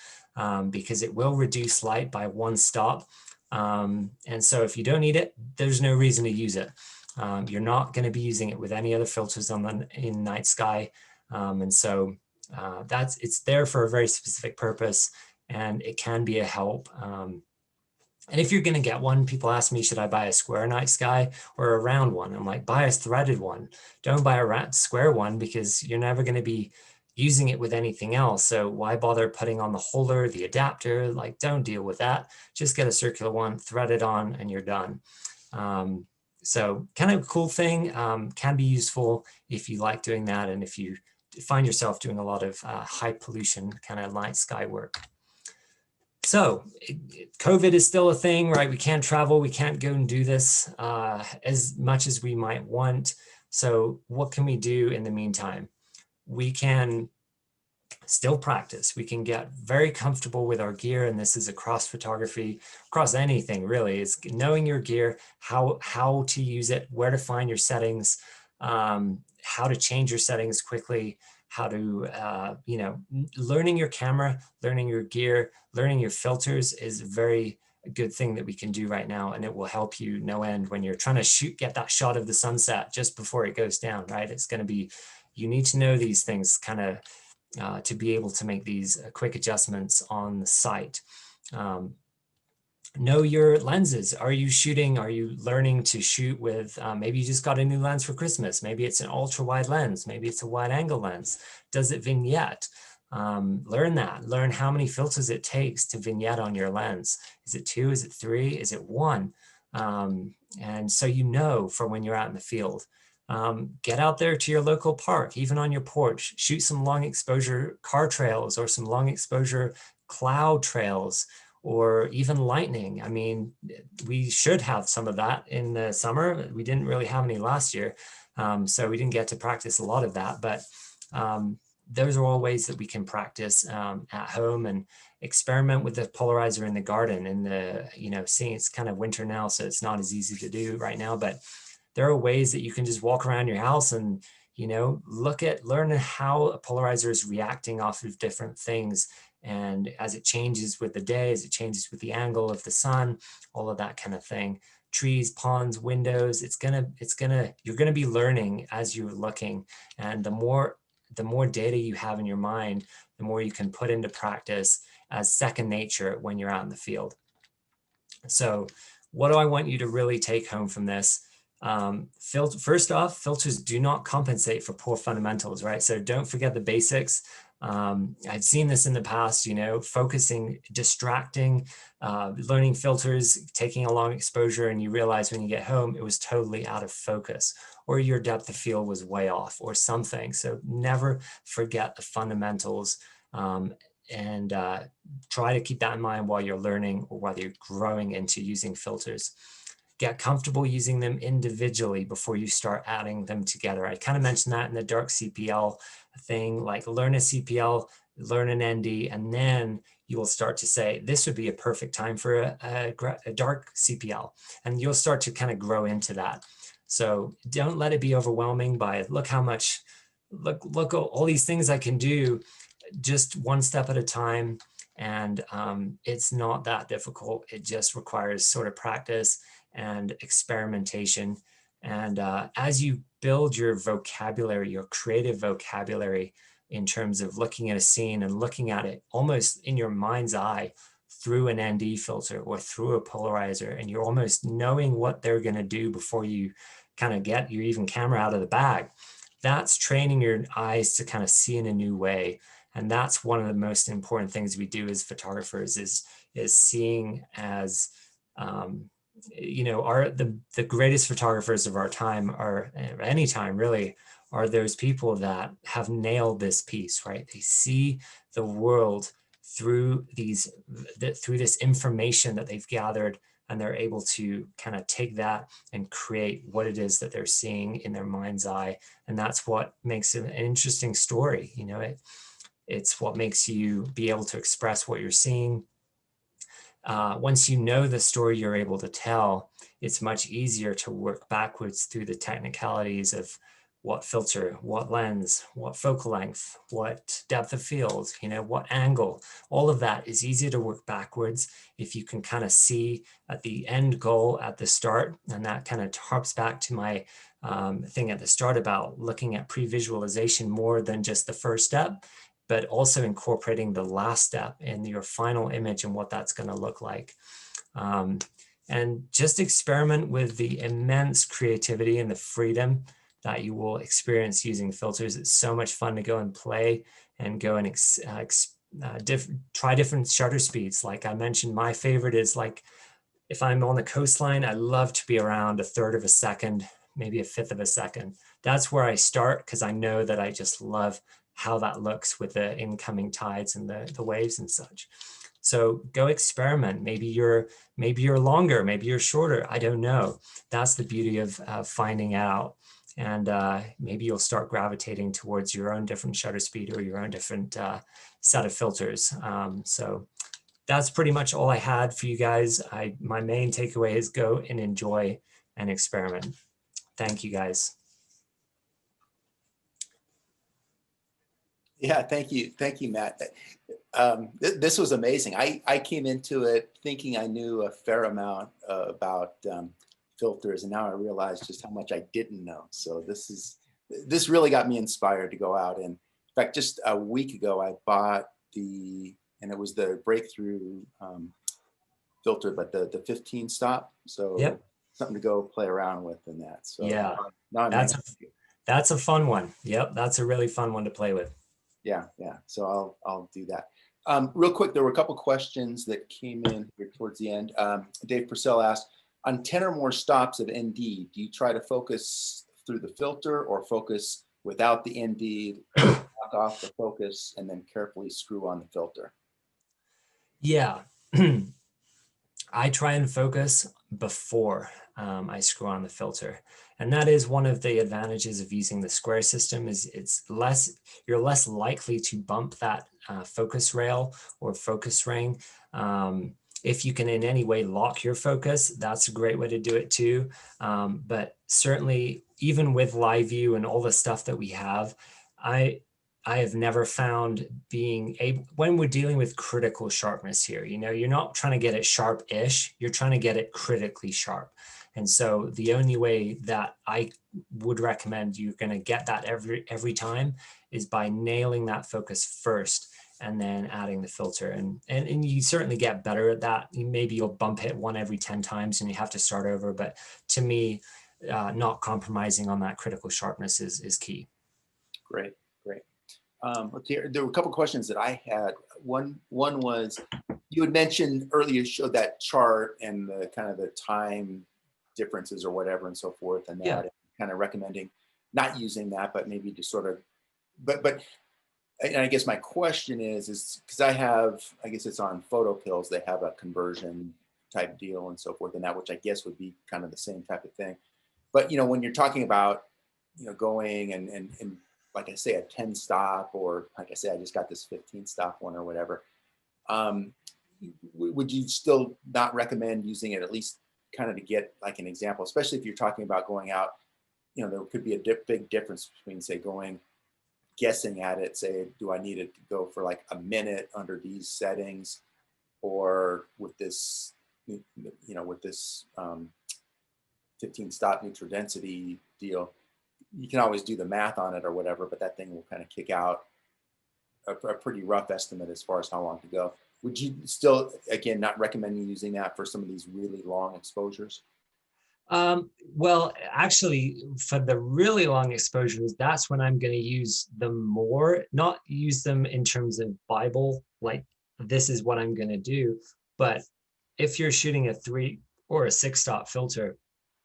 because it will reduce light by one stop. And so if you don't need it, there's no reason to use it. You're not going to be using it with any other filters in night sky. And so it's there for a very specific purpose, and it can be a help. And if you're going to get one, people ask me, should I buy a square night sky or a round one? I'm like, buy a threaded one. Don't buy a square one, because you're never going to be using it with anything else. So why bother putting on the holder, the adapter? Like, don't deal with that. Just get a circular one, thread it on, and you're done. So kind of a cool thing, can be useful if you like doing that, and if you find yourself doing a lot of high pollution kind of night sky work. So COVID is still a thing, right? We can't travel, we can't go and do this as much as we might want. So what can we do in the meantime? We can still practice. We can get very comfortable with our gear, and this is across photography, across anything really. It's knowing your gear, how to use it, where to find your settings, how to change your settings quickly, how to, learning your camera, learning your gear, learning your filters is a very good thing that we can do right now. And it will help you no end when you're trying to get that shot of the sunset just before it goes down, right? It's going to be, you need to know these things kind of to be able to make these quick adjustments on the site. Know your lenses. Are you learning to shoot with, maybe you just got a new lens for Christmas. Maybe it's an ultra wide lens. Maybe it's a wide angle lens. Does it vignette? Learn that. Learn how many filters it takes to vignette on your lens. Is it 2? Is it 3? Is it 1? And so you know for when you're out in the field. Get out there to your local park, even on your porch. Shoot some long exposure car trails or some long exposure cloud trails, or even lightning. I mean, we should have some of that in the summer. We didn't really have any last year, so we didn't get to practice a lot of that. But those are all ways that we can practice at home and experiment with the polarizer in the garden. And seeing it's kind of winter now, so it's not as easy to do right now. But there are ways that you can just walk around your house and learn how a polarizer is reacting off of different things. And as it changes with the day, as it changes with the angle of the sun, all of that kind of thing, trees, ponds, windows, you're gonna be learning as you're looking. And the more the more data you have in your mind, the more you can put into practice as second nature when you're out in the field. So what do I want you to really take home from this? First off, filters do not compensate for poor fundamentals, right? So don't forget the basics. I've seen this in the past, you know, focusing, distracting, learning filters, taking a long exposure, and you realize when you get home, it was totally out of focus, or your depth of field was way off or something. So never forget the fundamentals, and try to keep that in mind while you're learning or while you're growing into using filters. Get comfortable using them individually before you start adding them together. I kind of mentioned that in the dark CPL thing, like learn a CPL, learn an ND, and then you will start to say, this would be a perfect time for a dark CPL. And you'll start to kind of grow into that. So don't let it be overwhelming by, look how much, look all these things I can do, just one step at a time. And it's not that difficult. It just requires sort of practice and experimentation. And as you build your vocabulary, your creative vocabulary, in terms of looking at a scene and looking at it almost in your mind's eye through an ND filter or through a polarizer, and you're almost knowing what they're going to do before you kind of get your even camera out of the bag, that's training your eyes to kind of see in a new way. And that's one of the most important things we do as photographers is seeing as, you know, the greatest photographers of our time, or any time really, are those people that have nailed this piece, right? They see the world through this information that they've gathered, and they're able to kind of take that and create what it is that they're seeing in their mind's eye. And that's what makes it an interesting story. You know, it's what makes you be able to express what you're seeing. Once you know the story you're able to tell, it's much easier to work backwards through the technicalities of what filter, what lens, what focal length, what depth of field, you know, what angle. All of that is easier to work backwards if you can kind of see at the end goal at the start. And that kind of harps back to my thing at the start about looking at pre-visualization more than just the first step, but also incorporating the last step in your final image and what that's going to look like. And just experiment with the immense creativity and the freedom that you will experience using filters. It's so much fun to go and play and go and try different shutter speeds. Like I mentioned, my favorite is like, if I'm on the coastline, I love to be around 1/3 of a second, maybe 1/5 of a second. That's where I start, because I know that I just love how that looks with the incoming tides and the waves and such. So go experiment. Maybe you're longer, maybe you're shorter. I don't know. That's the beauty of finding out. And maybe you'll start gravitating towards your own different shutter speed or your own different set of filters. So that's pretty much all I had for you guys. My main takeaway is go and enjoy and experiment. Thank you, guys. Yeah, thank you, Matt. This was amazing. I came into it thinking I knew a fair amount about filters, and now I realize just how much I didn't know. So this really got me inspired to go out. And in fact, just a week ago, I bought and it was the breakthrough filter, but the 15 stop. So yep, something to go play around with in that. So yeah, now that's a fun one. Yep, that's a really fun one to play with. Yeah. So I'll do that. Real quick, there were a couple questions that came in here towards the end. Dave Purcell asked, on 10 or more stops of ND, do you try to focus through the filter or focus without the ND, lock off the focus, and then carefully screw on the filter? Yeah, I try and focus before I screw on the filter. And that is one of the advantages of using the square system, is you're less likely to bump that focus rail or focus ring. If you can in any way lock your focus, that's a great way to do it too. But certainly, even with live view and all the stuff that we have, I have never found being able, when we're dealing with critical sharpness here, you know, you're not trying to get it sharp-ish, you're trying to get it critically sharp. And so the only way that I would recommend you're going to get that every time is by nailing that focus first and then adding the filter. And you certainly get better at that. Maybe you'll bump hit one every 10 times and you have to start over. But to me, not compromising on that critical sharpness is key. Great, great. Let's hear, there were a couple questions that I had. One was, you had mentioned earlier, showed that chart and the kind of the time differences or whatever and so forth, and that, Yeah. kind of recommending not using that, but maybe just sort of, but and I guess my question is because I guess it's on Photo Pills, they have a conversion type deal and so forth, and that, which I guess would be kind of the same type of thing. But, you know, when you're talking about, you know, going and like I say, a 10 stop, or like I say, I just got this 15 stop one or whatever, would you still not recommend using it, at least kind of to get like an example, especially if you're talking about going out, you know, there could be a big difference between, say, guessing at it, say, do I need it to go for like a minute under these settings, or with this, you know, with this 15 stop neutral density deal, you can always do the math on it or whatever, but that thing will kind of kick out a pretty rough estimate as far as how long to go. Would you still, again, not recommend using that for some of these really long exposures? Well, actually, for the really long exposures, that's when I'm going to use them more, not use them in terms of Bible, like this is what I'm going to do. But if you're shooting a 3 or a 6 stop filter,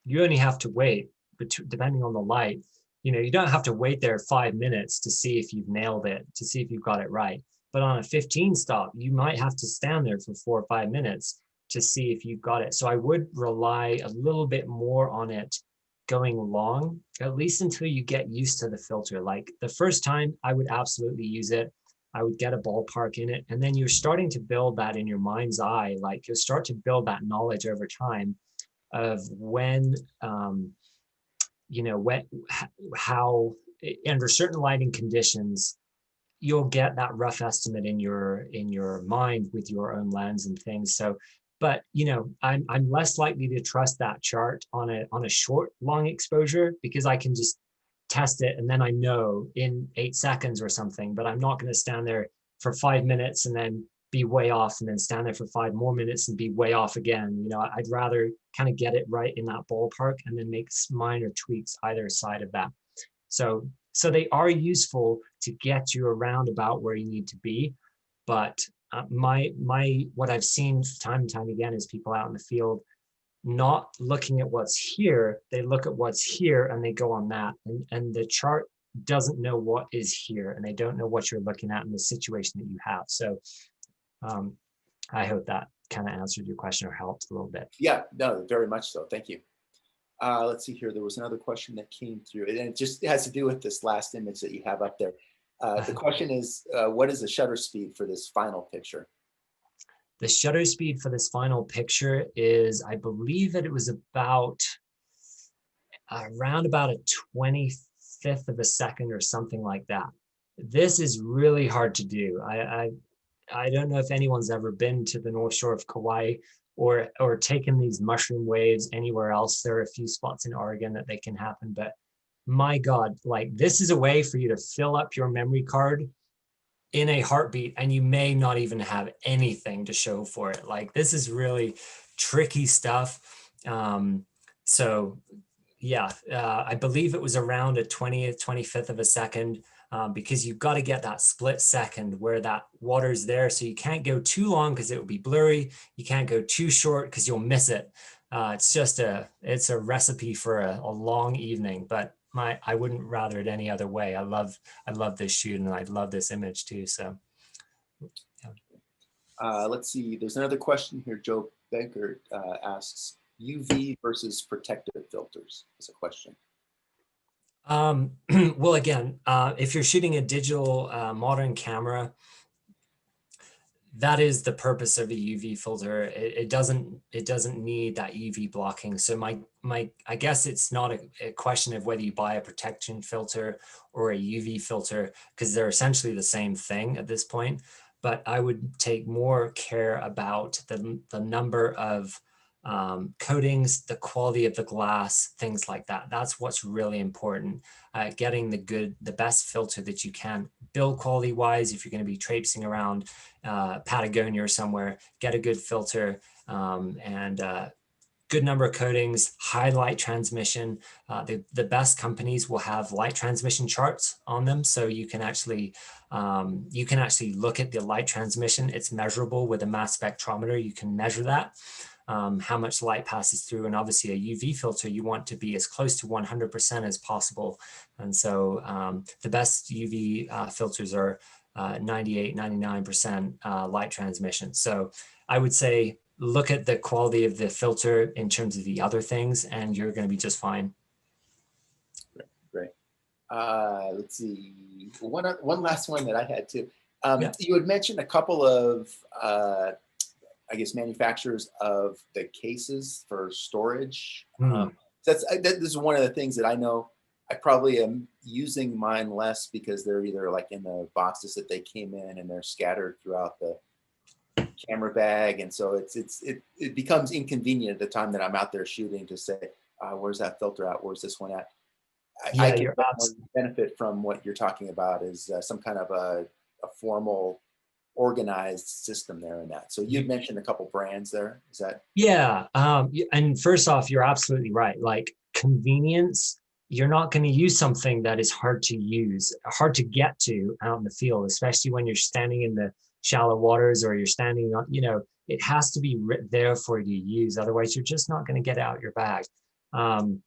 you only have to wait, depending on the light, you know, you don't have to wait there 5 minutes to see if you've nailed it, to see if you've got it right. But on a 15 stop, you might have to stand there for 4 or 5 minutes to see if you've got it. So I would rely a little bit more on it going long, at least until you get used to the filter. Like the first time I would absolutely use it. I would get a ballpark in it. And then you're starting to build that in your mind's eye. Like you'll start to build that knowledge over time of when, you know, how under certain lighting conditions, you'll get that rough estimate in your mind with your own lens and things. So, but you know, I'm less likely to trust that chart on a short long exposure, because I can just test it and then I know in 8 seconds or something. But I'm not going to stand there for 5 minutes and then be way off, and then stand there for 5 more minutes and be way off again. You know, I'd rather kind of get it right in that ballpark and then make minor tweaks either side of that. So they are useful to get you around about where you need to be. But what I've seen time and time again is people out in the field not looking at what's here. They look at what's here and they go on that. And the chart doesn't know what is here, and they don't know what you're looking at in the situation that you have. So I hope that kind of answered your question or helped a little bit. Yeah, no, very much so. Thank you. Let's see here. There was another question that came through, and it just has to do with this last image that you have up there. The question is, what is the shutter speed for this final picture? The shutter speed for this final picture is, I believe that it was about around about a 25th of a second or something like that. This is really hard to do. I don't know if anyone's ever been to the North Shore of Kauai or taken these mushroom waves anywhere else. There are a few spots in Oregon that they can happen, but my God, like this is a way for you to fill up your memory card in a heartbeat, and you may not even have anything to show for it. Like this is really tricky stuff. So yeah, I believe it was around a 20th, 25th of a second. Because you've got to get that split second where that water's there. So you can't go too long because it will be blurry. You can't go too short because you'll miss it. It's a recipe for a long evening, but I wouldn't rather it any other way. I love this shoot, and I love this image too. So yeah. Let's see, there's another question here. Joe Benkert asks, UV versus protective filters is a question. Well, again, if you're shooting a digital modern camera, that is the purpose of a UV filter. It doesn't need that UV blocking. So I guess it's not a question of whether you buy a protection filter or a UV filter, because they're essentially the same thing at this point. But I would take more care about the number of coatings, the quality of the glass, things like that. That's what's really important. Getting the best filter that you can. Build quality wise, if you're going to be traipsing around Patagonia or somewhere, get a good filter and good number of coatings, high light transmission. The best companies will have light transmission charts on them, so you can actually look at the light transmission. It's measurable with a mass spectrometer. You can measure that. How much light passes through, and obviously a UV filter, you want to be as close to 100% as possible. And so the best UV filters are 98, 99% light transmission. So I would say look at the quality of the filter in terms of the other things, and you're going to be just fine. Great. Let's see. One last one that I had too. Yeah. You had mentioned a couple of I guess manufacturers of the cases for storage. This is one of the things that I know I probably am using mine less because they're either like in the boxes that they came in and they're scattered throughout the camera bag, and so it becomes inconvenient at the time that I'm out there shooting to say, where's that filter at? Where's this one at? I can benefit from what you're talking about is some kind of a formal organized system there in that. So you'd mentioned a couple brands there. Is that? Yeah. And first off, you're absolutely right. Like convenience, you're not going to use something that is hard to use, hard to get to out in the field, especially when you're standing in the shallow waters or you're standing on, it has to be there for you to use. Otherwise, you're just not going to get out your bag. And,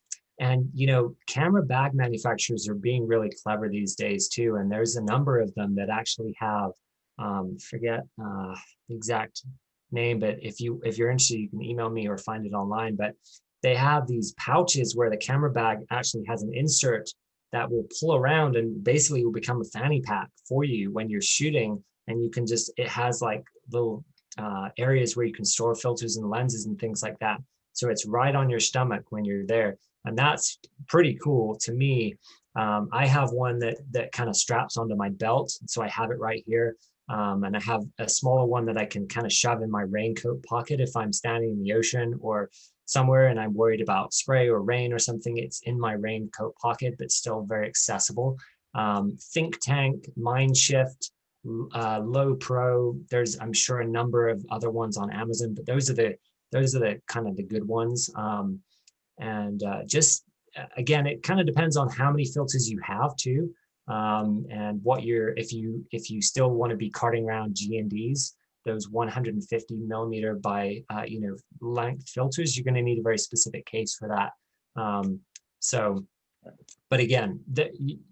camera bag manufacturers are being really clever these days too. And there's a number of them that actually have, forget the exact name, but if you're interested, you can email me or find it online. But they have these pouches where the camera bag actually has an insert that will pull around and basically will become a fanny pack for you when you're shooting. And you can it has like little areas where you can store filters and lenses and things like that. So it's right on your stomach when you're there. And that's pretty cool to me. I have one that kind of straps onto my belt. So I have it right here. And I have a smaller one that I can kind of shove in my raincoat pocket if I'm standing in the ocean or somewhere and I'm worried about spray or rain or something. It's in my raincoat pocket, but still very accessible. Think Tank, Mind Shift, Low Pro. There's, I'm sure, a number of other ones on Amazon, but those are the kind of the good ones. Just again, it kind of depends on how many filters you have too. And what if you still want to be carting around G&Ds, those 150 millimeter by length filters, you're going to need a very specific case for that. But again,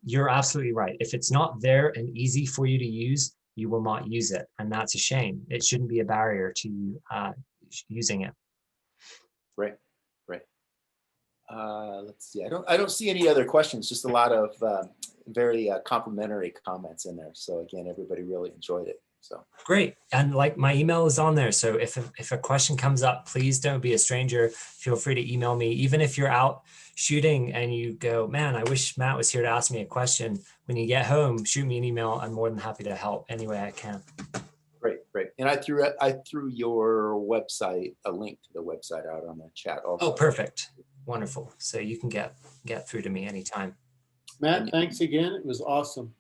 you're absolutely right. If it's not there and easy for you to use, you will not use it, and that's a shame. It shouldn't be a barrier to using it. Right. Let's see. I don't see any other questions. Just a lot of very complimentary comments in there. So again, everybody really enjoyed it. So great. And like my email is on there. So if a question comes up, please don't be a stranger. Feel free to email me. Even if you're out shooting and you go, man, I wish Matt was here to ask me a question. When you get home, shoot me an email. I'm more than happy to help any way I can. Great. And I threw your website, a link to the website out on the chat also. Oh, perfect. Wonderful. So you can get through to me anytime. Matt, thanks again. It was awesome.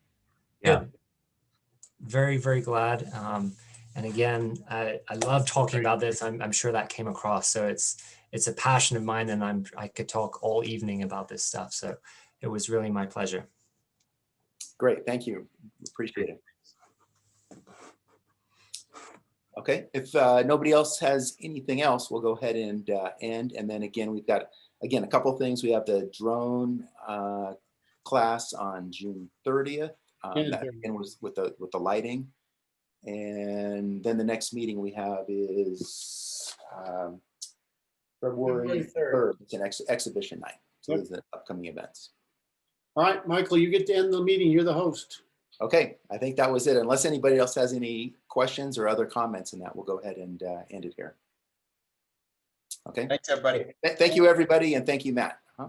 Yeah. Very, very glad. And again, I love talking about this. I'm sure that came across. So it's a passion of mine, and I could talk all evening about this stuff. So it was really my pleasure. Great. Thank you. Appreciate it. Okay. If nobody else has anything else, we'll go ahead and end. And then again, we've got a couple of things. We have the drone class on June 30th. That again was with the lighting. And then the next meeting we have is February 3rd. It's an exhibition night. So these are the upcoming events. All right, Michael, you get to end the meeting. You're the host. Okay, I think that was it. Unless anybody else has any questions or other comments in that, we'll go ahead and end it here. Okay. Thanks, everybody. Thank you, everybody, and thank you, Matt. Huh?